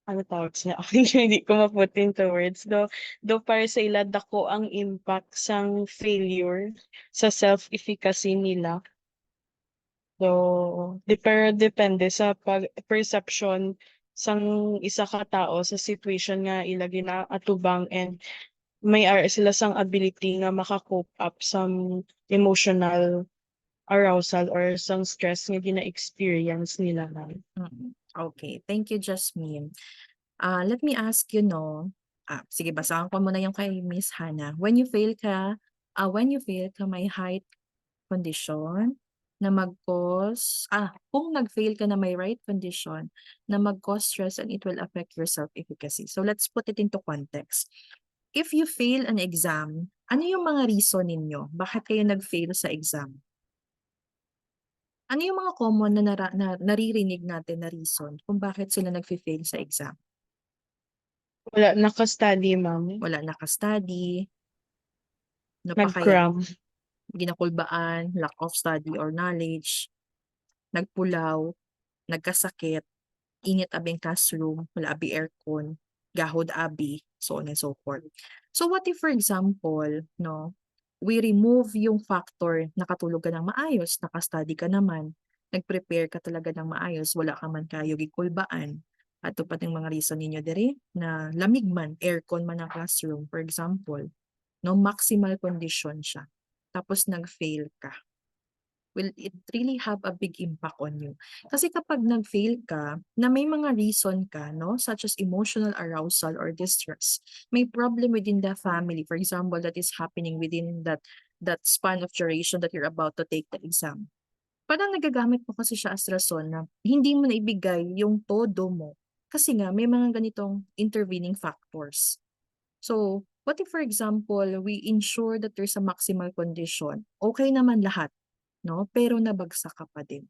ano tawag siya? Hindi ko ma-put into words. Though para sa ila dako ang impact sang failure sa self-efficacy nila. So, pero depende sa perception sang isa ka tao sa situation nga ila ginaatubang and may sila sang ability nga maka-cope up some emotional arousal or some stress nga gina-experience nila na. Okay, thank you, Jasmine. Let me ask you, no? Sige, basahan ko muna yung kay Miss Hannah. When you fail ka, may height condition na mag-cause, kung nag-fail ka na may right condition na mag-cause stress and it will affect your self-efficacy. So let's put it into context. If you fail an exam, ano yung mga reason ninyo? Bakit kayo nag-fail sa exam? Ano yung mga common na naririnig natin na reason kung bakit sila nag-fail sa exam? Wala naka-study, ma'am. Wala naka-study, ano pa kaya? Nag-cram. Ginakulbaan, lack of study or knowledge, nagpulaw, nagkasakit, init abing classroom, wala abi aircon, gahod abi, so on and so forth. So what if, for example, no, we remove yung factor, nakatulog ka ng maayos, nakastudy ka naman, nag-prepare ka talaga ng maayos, wala ka man kayo gikulbaan. At pa yung mga reason ninyo diri na lamig man, aircon man ang classroom, for example, no, maximal condition siya. Tapos nag-fail ka. Will it really have a big impact on you? Kasi kapag nag-fail ka, na may mga reason ka, no, such as emotional arousal or distress, may problem within the family, for example, that is happening within that span of duration that you're about to take the exam. Parang nagagamit mo kasi siya as rason na hindi mo na ibigay yung todo mo. Kasi nga, may mga ganitong intervening factors. So, what if, for example, we ensure that there's a maximal condition? Okay naman lahat, no? Pero nabagsak ka pa din.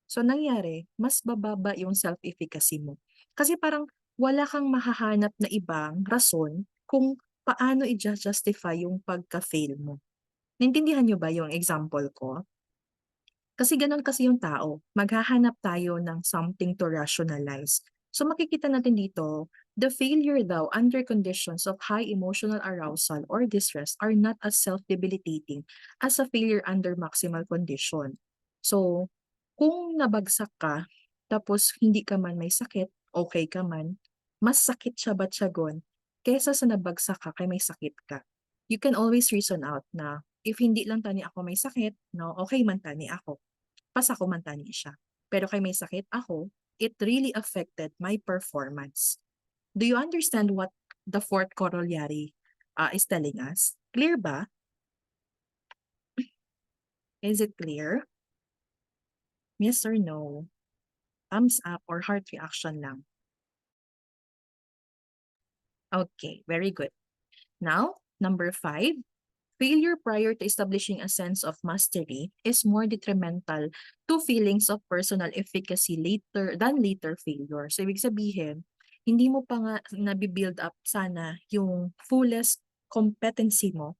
So, nangyari, mas bababa yung self-efficacy mo. Kasi parang wala kang mahahanap na ibang rason kung paano i-justify yung pagka-fail mo. Naintindihan nyo ba yung example ko? Kasi ganun kasi yung tao. Maghahanap tayo ng something to rationalize. So makikita natin dito, the failure daw under conditions of high emotional arousal or distress are not as self-debilitating as a failure under maximal condition. So, kung nabagsak ka, tapos hindi ka man may sakit, okay ka man, mas sakit siya batsagon kesa sa nabagsak ka kay may sakit ka. You can always reason out na if hindi lang tani ako may sakit, no, okay man tani ako. Pas ako man tani siya. Pero kay may sakit ako, it really affected my performance. Do you understand what the fourth corollary is telling us? Clear ba? Is it clear? Yes or no? Thumbs up or heart reaction lang. Okay, very good. Now, number 5, failure prior to establishing a sense of mastery is more detrimental to feelings of personal efficacy than later failure. So, ibig sabihin, hindi mo pa nga nabibuild up sana yung fullest competency mo,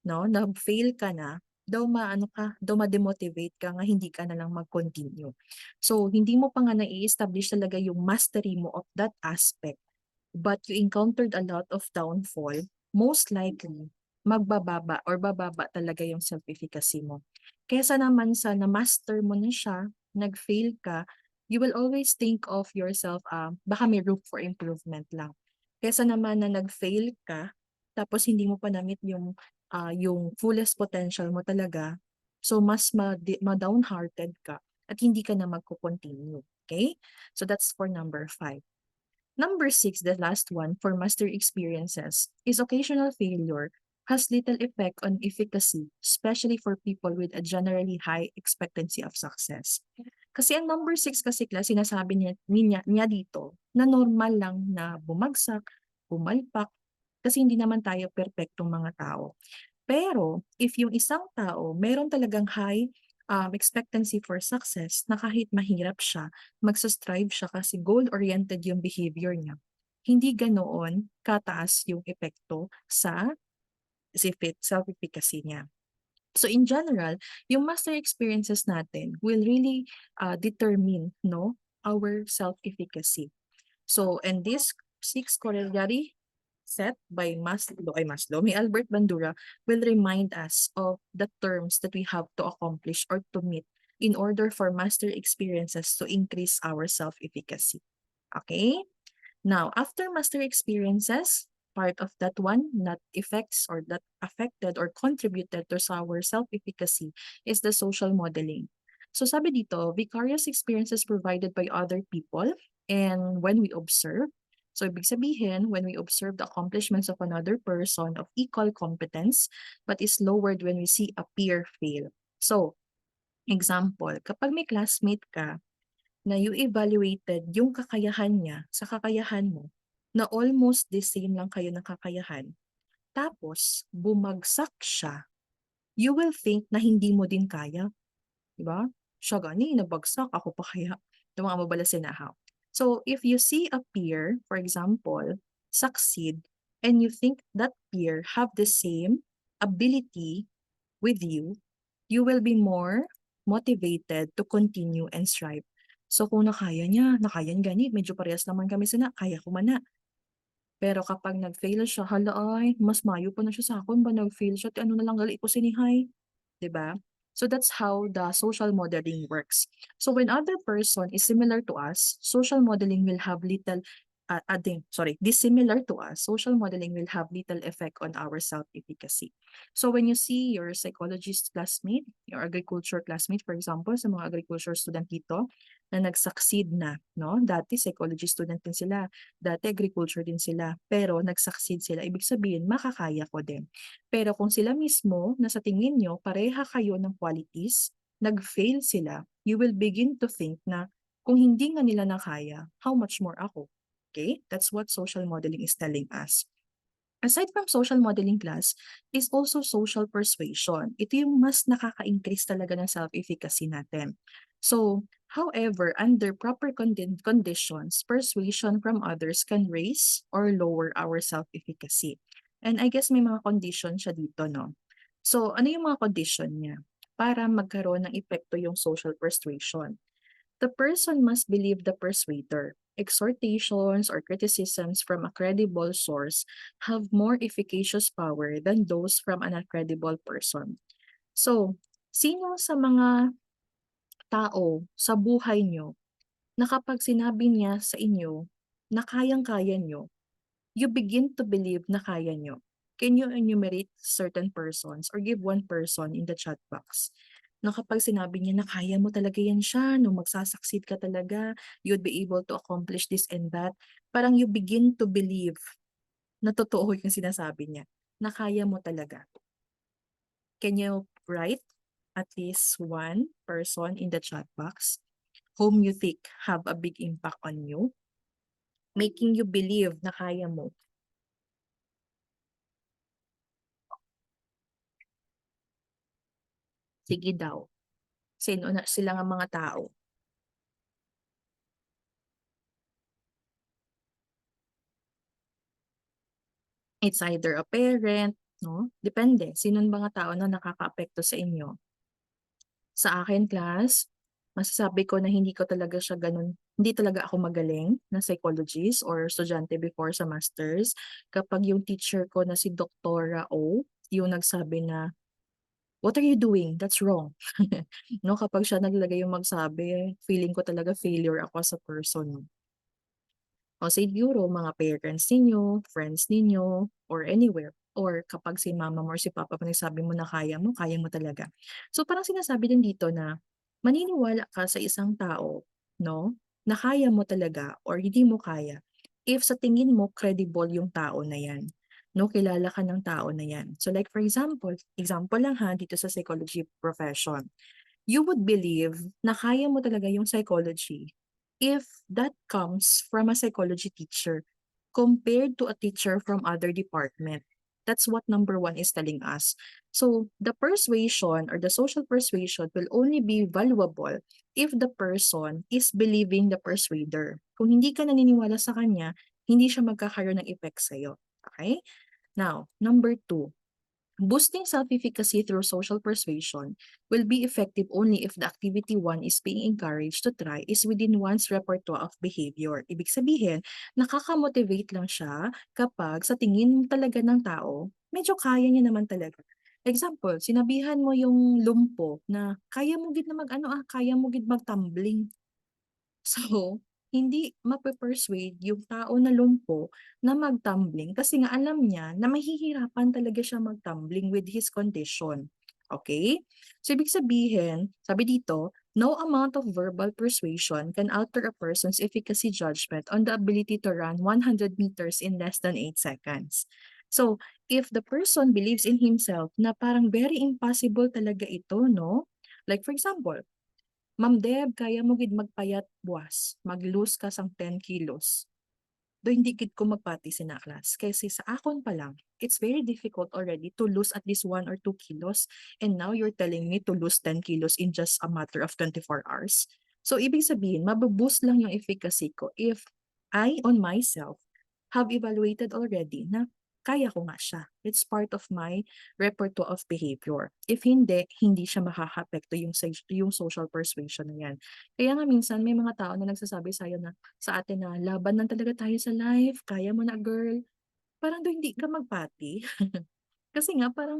no? Nag-fail ka na, daw ma-demotivate ka nga hindi ka na lang mag-continue. So, hindi mo pa nga na-i-establish talaga yung mastery mo of that aspect, but you encountered a lot of downfall, most likely, magbababa or bababa talaga yung self-efficacy mo. Kesa naman sa na-master mo na siya, nag-fail ka, you will always think of yourself, baka may room for improvement lang. Kesa naman na nag-fail ka, tapos hindi mo pa na-meet yung fullest potential mo talaga, so mas ma-downhearted ka at hindi ka na magko-continue. Okay? So that's for number 5. Number 6, the last one for master experiences, is occasional failure has little effect on efficacy, especially for people with a generally high expectancy of success. Kasi ang number 6 kasi class, sinasabi niya dito na normal lang na bumagsak, pumalpak, kasi hindi naman tayo perpektong mga tao. Pero if yung isang tao meron talagang high expectancy for success, na kahit mahirap siya, magsastrive siya kasi goal-oriented yung behavior niya, hindi ganoon kataas yung epekto sa self-efficacy niya. So in general, yung master experiences natin will really determine our self-efficacy. So, and this 6 corollary set by may Albert Bandura will remind us of the terms that we have to accomplish or to meet in order for master experiences to increase our self-efficacy. Okay? Now, after master experiences, part of that one that affects or that affected or contributed to our self-efficacy is the social modeling. So sabi dito, vicarious experiences provided by other people, and when we observe, so ibig sabihin, when we observe the accomplishments of another person of equal competence, but is lowered when we see a peer fail. So, example, kapag may classmate ka, na you evaluated yung kakayahan niya sa kakayahan mo, na almost the same lang kayo ng kakayahan, tapos bumagsak siya, you will think na hindi mo din kaya. Diba? Siya gani, nabagsak, ako pa kaya. Yung mga mabalasinahaw. So, if you see a peer, for example, succeed, and you think that peer have the same ability with you will be more motivated to continue and strive. So kung nakaya niya gani, medyo parehas naman kami kaya ko man na. Pero kapag nag-fail siya, hala ay, mas mayo pa na siya sa akon ba nag-fail siya, ti ano na lang gali ko sinihay. 'Di ba? So that's how the social modeling works. So when other person is similar to us, social modeling will have little dissimilar to us, social modeling will have little effect on our self-efficacy. So when you see your psychologist classmate, your agriculture classmate, for example, sa mga agriculture student dito, na nag-succeed na, no? Dati psychology student din sila, dati agriculture din sila, pero nag-succeed sila, ibig sabihin, makakaya ko din. Pero kung sila mismo, na sa tingin nyo, pareha kayo ng qualities, nag-fail sila, you will begin to think na kung hindi nga nila nakaya, how much more ako? Okay? That's what social modeling is telling us. Aside from social modeling class, is also social persuasion. Ito yung mas nakaka-increase talaga ng self-efficacy natin. So, however, under proper conditions, persuasion from others can raise or lower our self-efficacy. And I guess may mga condition siya dito, no? So, ano yung mga condition niya para magkaroon ng epekto yung social persuasion? The person must believe the persuader. Exhortations or criticisms from a credible source have more efficacious power than those from an incredible person. So, sino sa mga tao sa buhay nyo na kapag sinabi niya sa inyo na kayang-kaya nyo, you begin to believe na kaya nyo? Can you enumerate certain persons or give one person in the chat box na kapag sinabi niya na kaya mo talaga yan siya, no, magsasucceed ka talaga, you'd be able to accomplish this and that, parang you begin to believe na totoo yung sinasabi niya, na kaya mo talaga. Can you write at least one person in the chat box whom you think have a big impact on you, making you believe na kaya mo? Sige daw. Sino na sila nga mga tao? It's either a parent, no? Depende. Sinong mga tao na nakakaapekto sa inyo? Sa akin, class, masasabi ko na hindi ko talaga siya ganun. Hindi talaga ako magaling na psychologist or estudyante before sa masters. Kapag yung teacher ko na si Dr. O, yung nagsabi na what are you doing? That's wrong. No, kapag siya naglagay yung magsabi, feeling ko talaga failure ako as a person. O siguro mga parents ninyo, friends ninyo, or anywhere. Or kapag si mama mo or si papa mo nagsabi mo na kaya mo talaga. So parang sinasabi din dito na maniniwala ka sa isang tao, no, na kaya mo talaga or hindi mo kaya if sa tingin mo credible yung tao na yan. No, kilala ka ng tao na yan. So like for example lang ha, dito sa psychology profession, you would believe na kaya mo talaga yung psychology if that comes from a psychology teacher compared to a teacher from other department. That's what number one is telling us. So the persuasion or the social persuasion will only be valuable if the person is believing the persuader. Kung hindi ka naniniwala sa kanya, hindi siya magkakaroon ng effect sa'yo. Okay? Now, number two, boosting self-efficacy through social persuasion will be effective only if the activity one is being encouraged to try is within one's repertoire of behavior. Ibig sabihin, nakaka-motivate lang siya kapag sa tingin talaga ng tao, medyo kaya niya naman talaga. Example, sinabihan mo yung lumpo na kaya mo gid na kaya mo gid mag-tumbling. So, hindi mape-persuade yung tao na lumpo na mag-tumbling kasi nga alam niya na mahihirapan talaga siya mag-tumbling with his condition. Okay? So, ibig sabihin, sabi dito, no amount of verbal persuasion can alter a person's efficacy judgment on the ability to run 100 meters in less than 8 seconds. So, if the person believes in himself na parang very impossible talaga ito, no? Like for example, Ma'am Deb, kaya mo gid magpayat buwas, mag-lose ka sang 10 kilos. Do hindi gid ko magpati sinaklas. Kasi sa akon pa lang, it's very difficult already to lose at least 1 or 2 kilos. And now you're telling me to lose 10 kilos in just a matter of 24 hours. So ibig sabihin, mabuboost lang yung efficacy ko if I on myself have evaluated already na kaya ko nga siya. It's part of my repertoire of behavior. If hindi, hindi siya makaka-apekto yung social persuasion na yan. Kaya nga minsan may mga tao na nagsasabi sa atin na laban lang talaga tayo sa life, kaya mo na girl. Parang doon hindi ka magpati. Kasi nga parang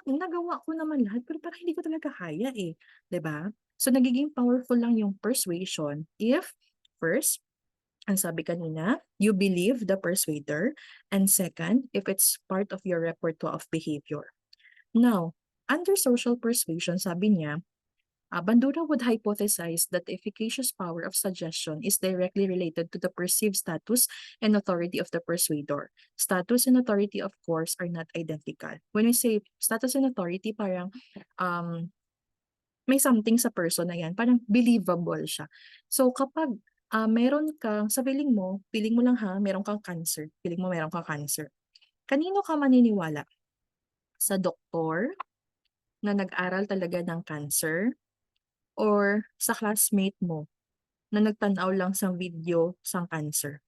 nagawa ko naman lahat pero parang hindi ko talaga kaya eh. 'Di ba? So nagiging powerful lang yung persuasion if first, ang sabi kanina, you believe the persuader. And second, if it's part of your repertoire of behavior. Now, under social persuasion, sabi niya, Bandura would hypothesize that the efficacious power of suggestion is directly related to the perceived status and authority of the persuader. Status and authority, of course, are not identical. When we say status and authority, parang may something sa person na yan, parang believable siya. So kapag meron kang, sa feeling mo lang ha, meron kang cancer, feeling mo meron kang cancer. Kanino ka maniniwala? Sa doktor na nag-aral talaga ng cancer or sa classmate mo na nagtanaw lang sa video sang cancer?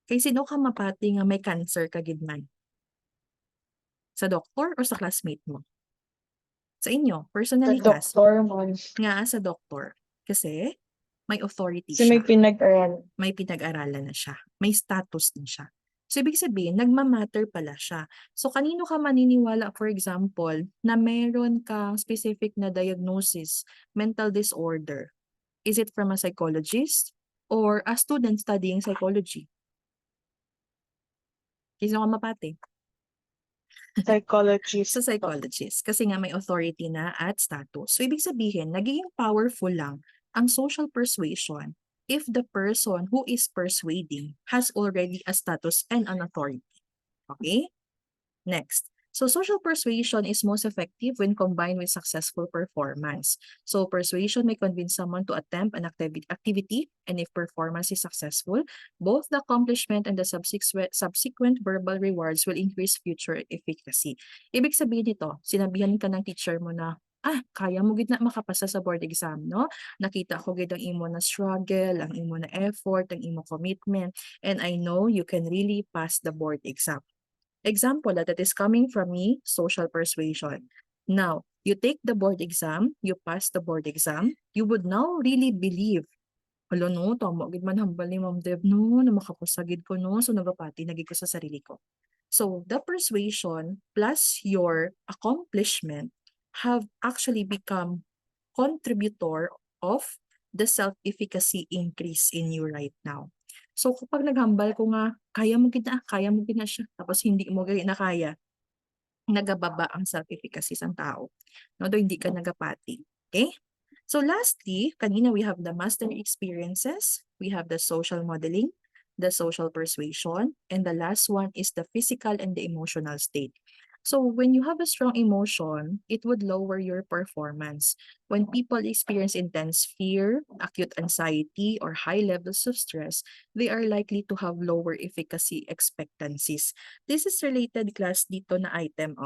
Kay sino ka mapati nga may cancer kagidman? Sa doktor or sa classmate mo? Sa inyo, Sa personally class, doktor mo. nga sa doktor. Kasi may authority Kasi may siya. pinag-aral. May pinag-aralan na siya. May status din siya. So, ibig sabihin, nagmamatter pala siya. So, kanino ka maniniwala, for example, na meron kang specific na diagnosis, mental disorder? Is it from a psychologist or a student studying psychology? Sino ka mapati? Psychologist Sa po. psychologist. Kasi nga may authority na at status. So, ibig sabihin, nagiging powerful lang ang social persuasion if the person who is persuading has already a status and an authority. Okay? Next. So social persuasion is most effective when combined with successful performance. So persuasion may convince someone to attempt an activity, and if performance is successful, both the accomplishment and the subsequent verbal rewards will increase future efficacy. Ibig sabihin nito, sinabihan ka ng teacher mo na kaya mo gid na makapasa sa board exam, no? Nakita ko gid ang imo na struggle, ang imo na effort, ang imo commitment, and I know you can really pass the board exam. Example that is coming from me, social persuasion. Now, you take the board exam, you pass the board exam, you would now really believe, alo no, tama gid man hambal ni Ma'am Deb no, na makapasagid ko no, so nagapati nagid ko sa sarili ko. So, the persuasion plus your accomplishment have actually become contributor of the self-efficacy increase in you right now. So kapag naghambal ko nga, kaya mo gina siya, tapos hindi mo gali na kaya, nagababa ang self-efficacy ng tao. No, do hindi ka nagapati. Okay? So lastly, kanina we have the mastery experiences, we have the social modeling, the social persuasion, and the last one is the physical and the emotional state. So when you have a strong emotion, it would lower your performance. When people experience intense fear, acute anxiety, or high levels of stress, they are likely to have lower efficacy expectancies. This is related class dito na item.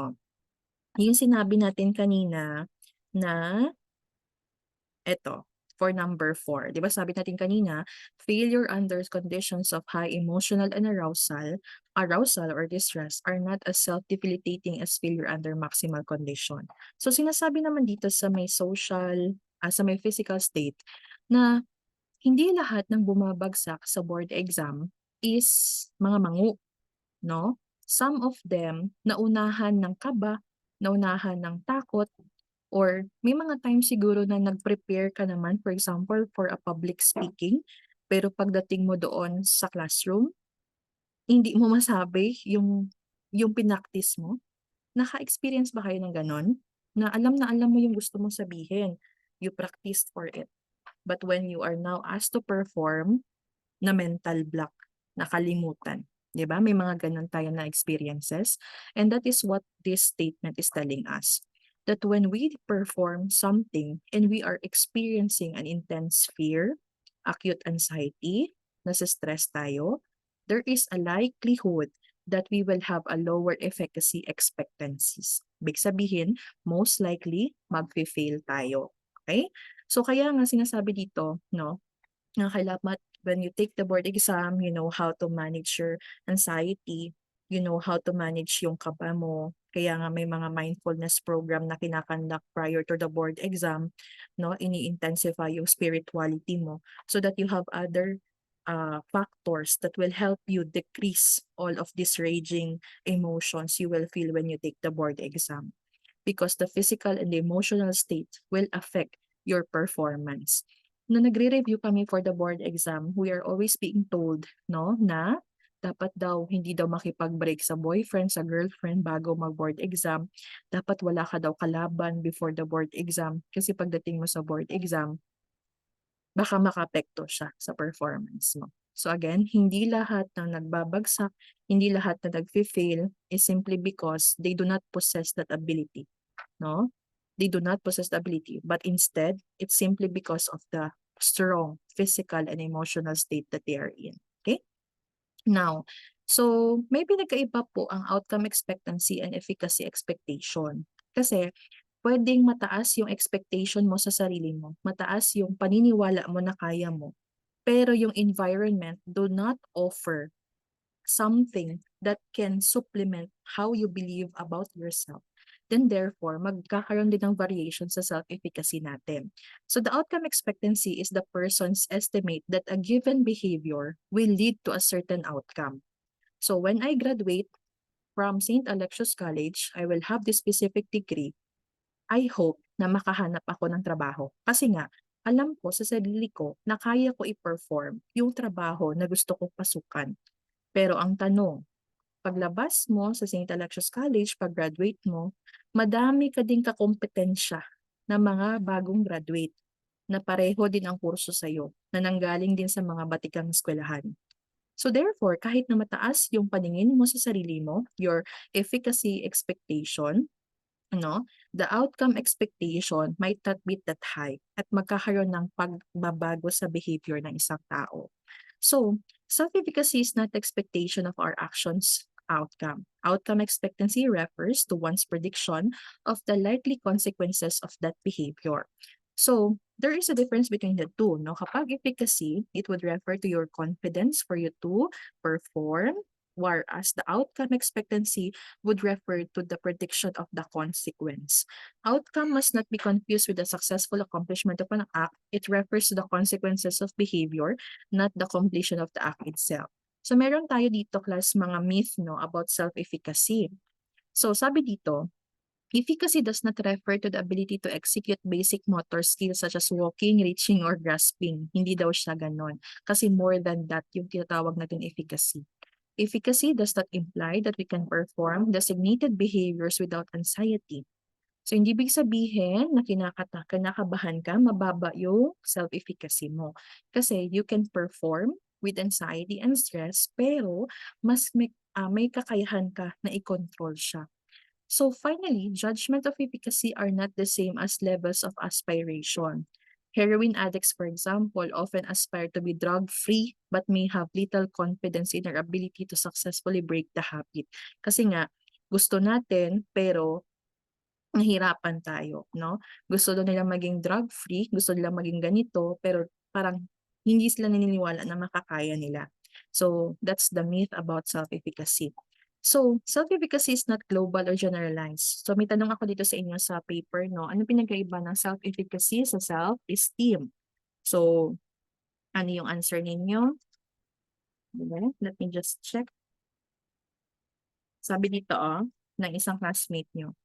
Yung sinabi natin kanina na eto, for number 4. Di ba sabi natin kanina, failure under conditions of high emotional and arousal or distress are not as self-debilitating as failure under maximal condition. So sinasabi naman dito sa may sa may physical state na hindi lahat ng bumabagsak sa board exam is mga mangu, no? Some of them naunahan ng kaba, naunahan ng takot, or may mga times siguro na nag-prepare ka naman, for example, for a public speaking, pero pagdating mo doon sa classroom, hindi mo masabi yung pinaktis mo. Naka-experience ba kayo ng ganon? Na alam mo yung gusto mong sabihin. You practiced for it. But when you are now asked to perform, na mental block, nakalimutan. 'Di ba? May mga ganun tayo na experiences. And that is what this statement is telling us. That when we perform something and we are experiencing an intense fear, acute anxiety, nasa-stress tayo, there is a likelihood that we will have a lower efficacy expectancies. Ibig sabihin, most likely, mag-fail tayo. Okay? So kaya nga sinasabi dito, no, na kailangan when you take the board exam, you know how to manage your anxiety, you know how to manage yung kaba mo. Kaya nga may mga mindfulness program na kinakandak prior to the board exam, no? Ini-intensify yung spirituality mo so that you have other factors that will help you decrease all of these raging emotions you will feel when you take the board exam. Because the physical and the emotional state will affect your performance. Nung nagre-review kami for the board exam, we are always being told, no, na dapat daw hindi daw makipag-break sa boyfriend, sa girlfriend bago mag-board exam. Dapat wala ka daw kalaban before the board exam kasi pagdating mo sa board exam, baka makaapekto siya sa performance mo. So again, hindi lahat ng nagbabagsak, hindi lahat na nag-fail is simply because they do not possess that ability. No? They do not possess the ability, but instead, it's simply because of the strong physical and emotional state that they are in. Okay? Now, so maybe nagkaiba po ang outcome expectancy and efficacy expectation. Kasi pwedeng mataas yung expectation mo sa sarili mo, mataas yung paniniwala mo na kaya mo, pero yung environment do not offer something that can supplement how you believe about yourself, then therefore, magkakaroon din ng variation sa self-efficacy natin. So the outcome expectancy is the person's estimate that a given behavior will lead to a certain outcome. So when I graduate from St. Alexius College, I will have this specific degree. I hope na makahanap ako ng trabaho. Kasi nga, alam ko sa sarili ko na kaya ko i-perform yung trabaho na gusto kong pasukan. Pero ang tanong, paglabas mo sa St. Alexius College, pag-graduate mo, madami ka din kakompetensya na mga bagong graduate na pareho din ang kurso sa'yo, na nanggaling din sa mga batikang eskwelahan. So therefore, kahit na mataas yung paningin mo sa sarili mo, your efficacy expectation, no, the outcome expectation might not be that high at magkakaroon ng pagbabago sa behavior ng isang tao. So, self-efficacy is not expectation of our actions outcome. Outcome expectancy refers to one's prediction of the likely consequences of that behavior. So, there is a difference between the two. No? Kapag efficacy, it would refer to your confidence for you to perform, whereas the outcome expectancy would refer to the prediction of the consequence. Outcome must not be confused with the successful accomplishment of an act. It refers to the consequences of behavior, not the completion of the act itself. So meron tayo dito class mga myth no about self-efficacy. So sabi dito, Efficacy does not refer to the ability to execute basic motor skills such as walking, reaching, or grasping. Hindi daw siya ganon. Kasi more than that yung tinatawag natin efficacy. Efficacy does not imply that we can perform designated behaviors without anxiety. So, hindi ibig sabihin na kinakabahan ka, mababa yung self-efficacy mo. Kasi you can perform with anxiety and stress, pero mas may kakayahan ka na i-control siya. So finally, judgment of efficacy are not the same as levels of aspiration. Heroin addicts, for example, often aspire to be drug-free but may have little confidence in their ability to successfully break the habit. Kasi nga, gusto natin pero nahirapan tayo, no? Gusto daw nila maging drug-free, gusto nila maging ganito, pero parang hindi sila naniniwala na makakaya nila. So that's the myth about self-efficacy. So, self-efficacy is not global or generalized. So, may tanong ako dito sa inyo sa paper, no? Ano pinagkaiba ng self-efficacy sa self-esteem? So, ano yung answer ninyo? Okay, let me just check. Sabi dito, ng isang classmate nyo.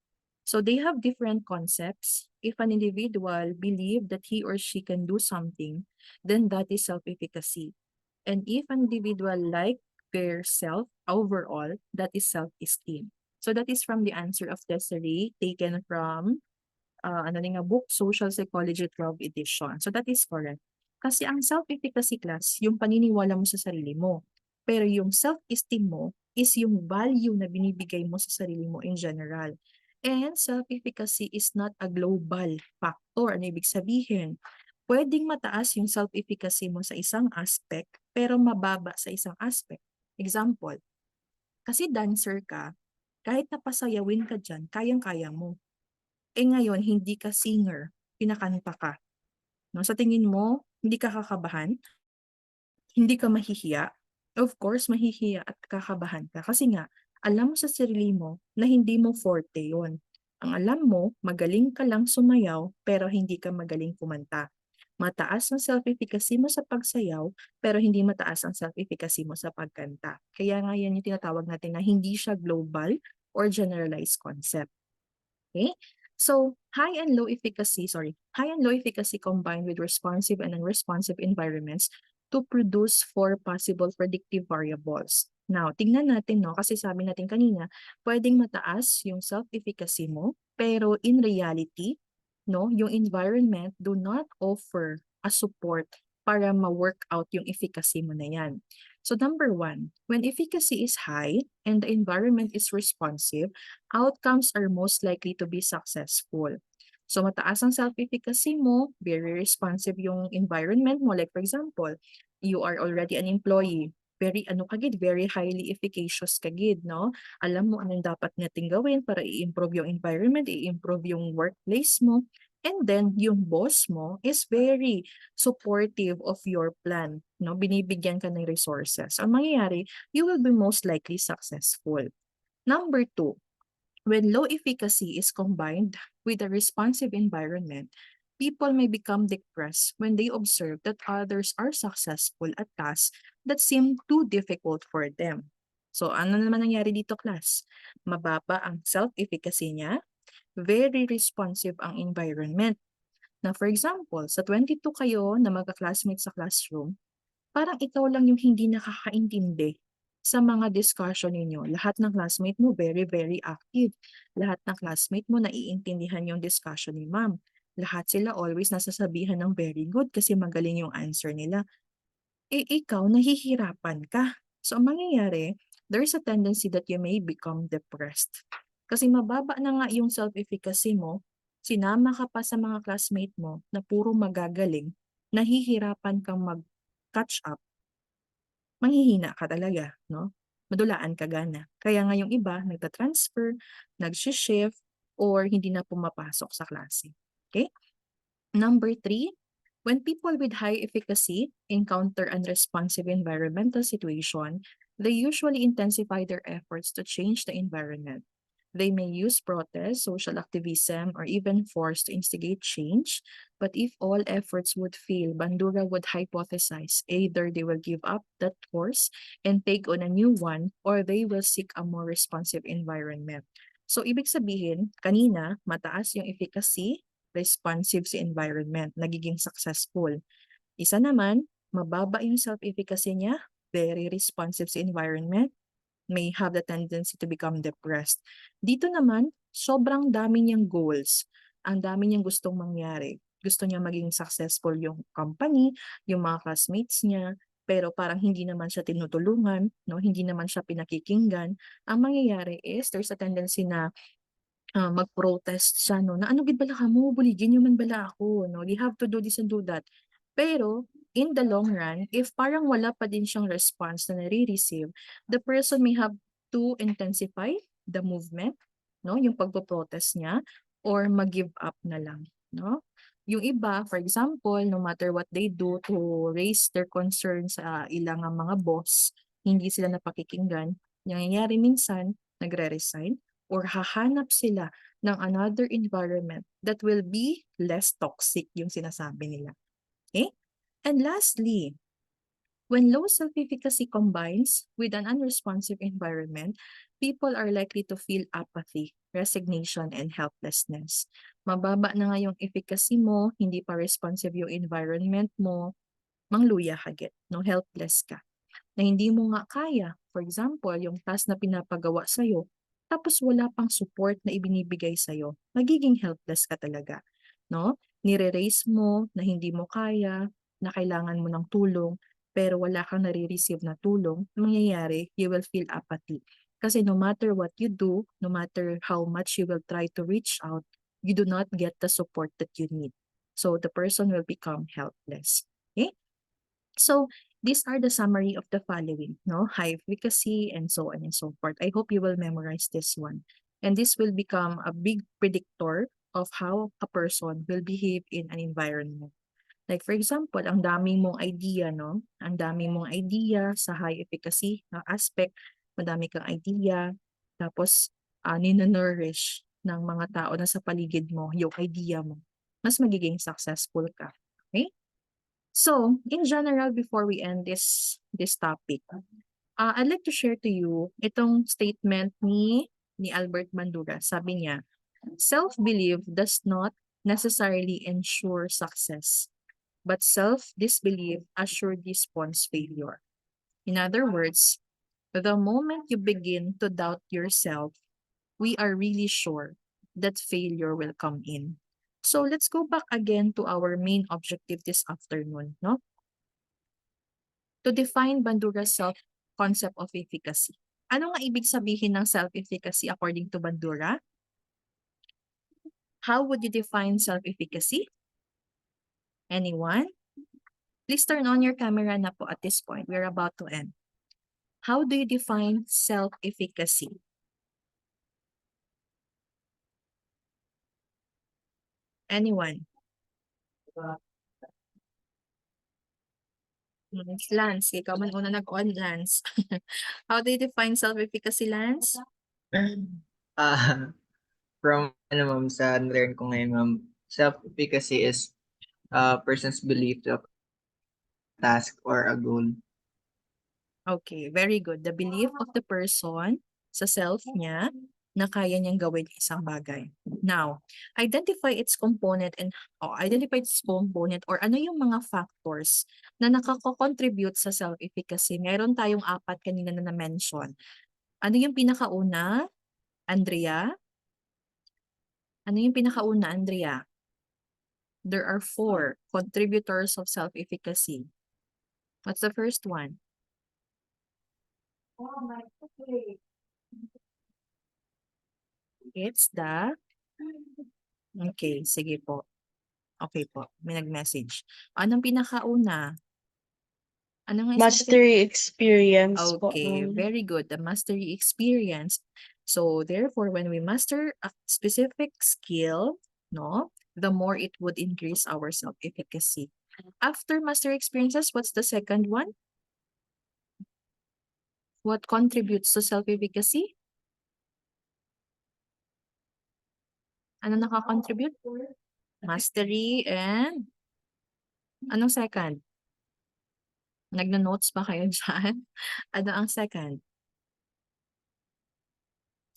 So, they have different concepts. If an individual believe that he or she can do something, then that is self-efficacy. And if an individual like their self overall, that is self-esteem. So that is from the answer of Desiree, taken from book, Social Psychology 12 edition. So that is correct. Kasi ang self-efficacy class, yung paniniwala mo sa sarili mo. Pero yung self-esteem mo is yung value na binibigay mo sa sarili mo in general. And self-efficacy is not a global factor. Ano ibig sabihin? Pwedeng mataas yung self-efficacy mo sa isang aspect, pero mababa sa isang aspect. Example, kasi dancer ka, kahit napasayawin ka dyan, kayang-kaya mo. Eh ngayon, hindi ka singer, kinakanta ka. No? Sa tingin mo, hindi ka kakabahan, hindi ka mahihiya. Of course, mahihiya at kakabahan ka. Kasi nga, alam mo sa sarili mo na hindi mo forte yon. Ang alam mo, magaling ka lang sumayaw, pero hindi ka magaling kumanta. Mataas ang self-efficacy mo sa pagsayaw, pero hindi mataas ang self-efficacy mo sa pagkanta. Kaya nga yan yung tinatawag natin na hindi siya global or generalized concept. Okay? So, high and low efficacy combined with responsive and unresponsive environments to produce 4 possible predictive variables. Now, tingnan natin, no, kasi sabi natin kanina, pwedeng mataas yung self-efficacy mo, pero in reality, no, yung environment do not offer a support para ma-work out yung efficacy mo na yan. So number 1, when efficacy is high and the environment is responsive, outcomes are most likely to be successful. So mataas ang self-efficacy mo, very responsive yung environment mo. Like for example, you are already an employee, very very highly efficacious kagid, no? Alam mo anong dapat nating gawin para i-improve yung environment, i-improve yung workplace mo. And then yung boss mo is very supportive of your plan, no? Binibigyan ka ng resources. Ang mangyayari, you will be most likely successful. Number 2, when low efficacy is combined with a responsive environment, people may become depressed when they observe that others are successful at tasks that seem too difficult for them. So ano naman nangyari dito, class? Mababa ang self-efficacy niya, very responsive ang environment. Na for example, sa 22 kayo na magka-classmate sa classroom, parang ikaw lang yung hindi nakakaintindi sa mga discussion ninyo. Lahat ng classmate mo very, very active. Lahat ng classmate mo naiintindihan yung discussion ni ma'am. Lahat sila always nasasabihan ng very good kasi magaling yung answer nila. Eh ikaw, nahihirapan ka. So ang mangyayari, there's a tendency that you may become depressed. Kasi mababa na nga yung self-efficacy mo, sinama ka pa sa mga classmate mo na puro magagaling, nahihirapan kang mag-catch up, manghihina ka talaga, no? Madulaan ka gana. Kaya nga yung iba, nagta-transfer, nag-shift, or hindi na pumapasok sa klase. Okay? Number 3, when people with high efficacy encounter unresponsive environmental situation, they usually intensify their efforts to change the environment. They may use protest, social activism, or even force to instigate change. But if all efforts would fail, Bandura would hypothesize either they will give up that course and take on a new one, or they will seek a more responsive environment. So, ibig sabihin, kanina, mataas yung efficacy, responsive sa environment, nagiging successful. Isa naman, mababa yung self-efficacy niya, very responsive sa environment, may have the tendency to become depressed. Dito naman, sobrang dami niyang goals. Ang dami niyang gustong mangyari. Gusto niya maging successful yung company, yung mga classmates niya, pero parang hindi naman siya tinutulungan, no? Hindi naman siya pinakikinggan. Ang mangyayari is there's a tendency na mag-protest siya, no, na ano gid bala kamo, buligin niyo man bala ako, no, you have to do this and do that. Pero, in the long run, if parang wala pa din siyang response na nare-receive, the person may have to intensify the movement, no, yung pagpo-protest niya, or mag-give up na lang, no. Yung iba, for example, no matter what they do to raise their concerns sa ilang mga boss, hindi sila napakikinggan, yung nangyayari minsan, nagre-resign, or hahanap sila ng another environment that will be less toxic yung sinasabi nila. Okay? And lastly, when low self-efficacy combines with an unresponsive environment, people are likely to feel apathy, resignation, and helplessness. Mababa na nga yung efficacy mo, hindi pa responsive yung environment mo, mangluya ka get, no, helpless ka. Na hindi mo nga kaya, for example, yung task na pinapagawa sa'yo, tapos wala pang support na ibinibigay sa'yo, magiging helpless ka talaga, no? Nire-raise mo na hindi mo kaya, na kailangan mo ng tulong, pero wala kang nare-receive na tulong, mangyayari, you will feel apathy. Kasi no matter what you do, no matter how much you will try to reach out, you do not get the support that you need. So the person will become helpless. Okay? So, these are the summary of the following, no? High efficacy and so on and so forth. I hope you will memorize this one. And this will become a big predictor of how a person will behave in an environment. Like for example, ang dami mong idea, no? Ang dami mong idea sa high efficacy na aspect, madami kang idea, tapos ninonourish ng mga tao na sa paligid mo, yung idea mo, mas magiging successful ka. Okay? So, in general, before we end this topic, I'd like to share to you itong statement ni Albert Bandura. Sabi niya, self-belief does not necessarily ensure success, but self-disbelief assuredly spawns failure. In other words, the moment you begin to doubt yourself, we are really sure that failure will come in. So let's go back again to our main objective this afternoon, no? To define Bandura's self-concept of efficacy. Ano nga ibig sabihin ng self-efficacy according to Bandura? How would you define self-efficacy? Anyone? Please turn on your camera na po at this point. We're about to end. How do you define self-efficacy? Anyone? Lance, ikaw man una nag-on, Lance. How do you define self-efficacy, Lance? From ma'am, sa learn ko ngayon, ma'am, self-efficacy is a person's belief to a task or a goal. Okay, very good. The belief of the person sa self niya na kaya niyang gawin isang bagay. Now, identify its component or ano yung mga factors na nakako-contribute sa self-efficacy. Meron tayong 4 kanina na na-mention. Ano yung pinakauna, Andrea? Ano yung pinakauna, Andrea? There are 4 contributors of self-efficacy. What's the first one? It's the... Okay, sige po. Okay po, may nag-message. Anong pinakauna? Ano nga yung Mastery experience po. Okay, very good. The mastery experience. So therefore, when we master a specific skill, no, the more it would increase our self-efficacy. After mastery experiences, what's the second one? What contributes to self-efficacy? Ano nakakontribute? Mastery and anong second? Nagno-notes ba kayo dyan? Ano ang second?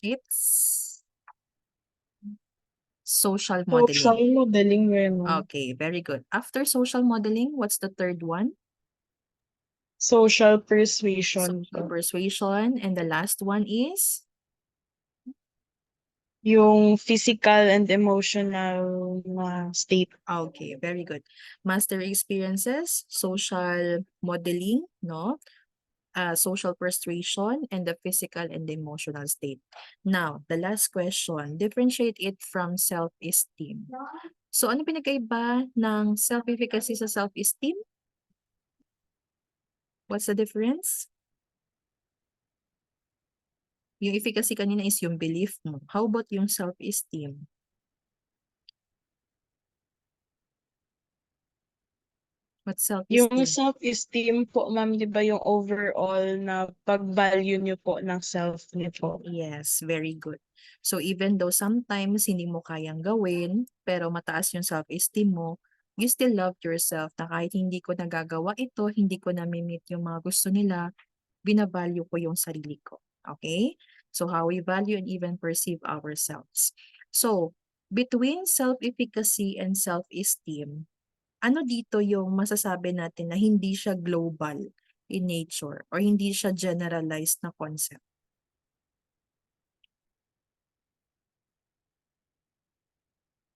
It's Social Social modeling. modeling rin, ma'am. Okay, very good. After social modeling, what's the third one? Social persuasion Social po. persuasion. And the last one is? Yung physical and emotional na state. Okay, very good. Master experiences, social modeling, no? Social persuasion, and the physical and the emotional state. Now, the last question, differentiate it from self-esteem. So, ano pinagkaiba ng self-efficacy sa self-esteem? What's the difference? Yung efficacy kanina is yung belief mo. How about yung self-esteem? What's Yung self-esteem? self-esteem po, ma'am, di ba yung overall na pag-value niyo po ng self niyo po? Yes, very good. So even though sometimes hindi mo kayang gawin, pero mataas yung self-esteem mo, you still love yourself na kahit hindi ko nagagawa ito, hindi ko na-meet yung mga gusto nila, binavalue ko yung sarili ko. Okay? So how we value and even perceive ourselves. So, between self-efficacy and self-esteem, ano dito yung masasabi natin na hindi siya global in nature or hindi siya generalized na concept?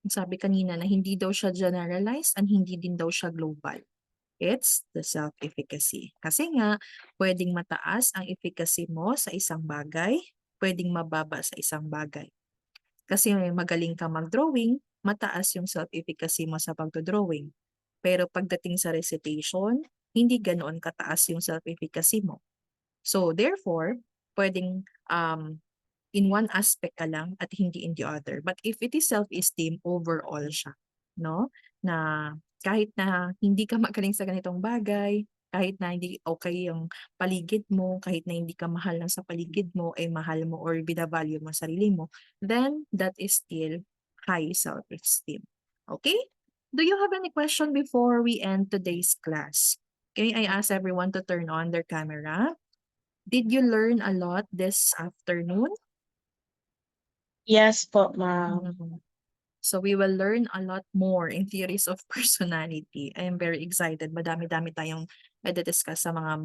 Sabi kanina na hindi daw siya generalized and hindi din daw siya global. It's the self-efficacy. Kasi nga, pwedeng mataas ang efficacy mo sa isang bagay, pwedeng mababa sa isang bagay. Kasi magaling ka mag-drawing, mataas yung self-efficacy mo sa pagdodrawing. Pero pagdating sa recitation, hindi ganoon kataas yung self-efficacy mo. So therefore, pwedeng in one aspect ka lang at hindi in the other. But if it is self-esteem, overall siya, no? Na kahit na hindi ka magaling sa ganitong bagay, kahit na hindi okay yung paligid mo, kahit na hindi ka mahal lang sa paligid mo, ay mahal mo or binavalue mo sarili mo, then that is still high self-esteem. Okay? Do you have any question before we end today's class? Okay, I ask everyone to turn on their camera. Did you learn a lot this afternoon? Yes po, ma'am. So we will learn a lot more in theories of personality. I am very excited. Madami-dami tayong discuss sa mga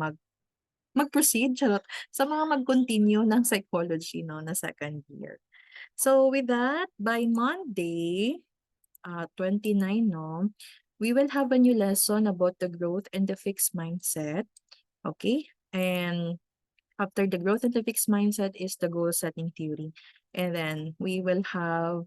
mag-proceed, charot, sa mga mag-continue ng psychology, no, na second year. So with that, by Monday, 29, no, we will have a new lesson about the growth and the fixed mindset. Okay? And after the growth and the fixed mindset is the goal setting theory. And then we will have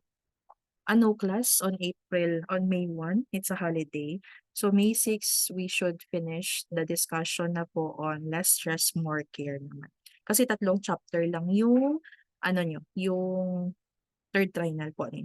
a no class on May 1. It's a holiday. So May 6, we should finish the discussion na po on less stress, more care naman. Kasi 3 chapter lang yung, yung third triennial po ninyo.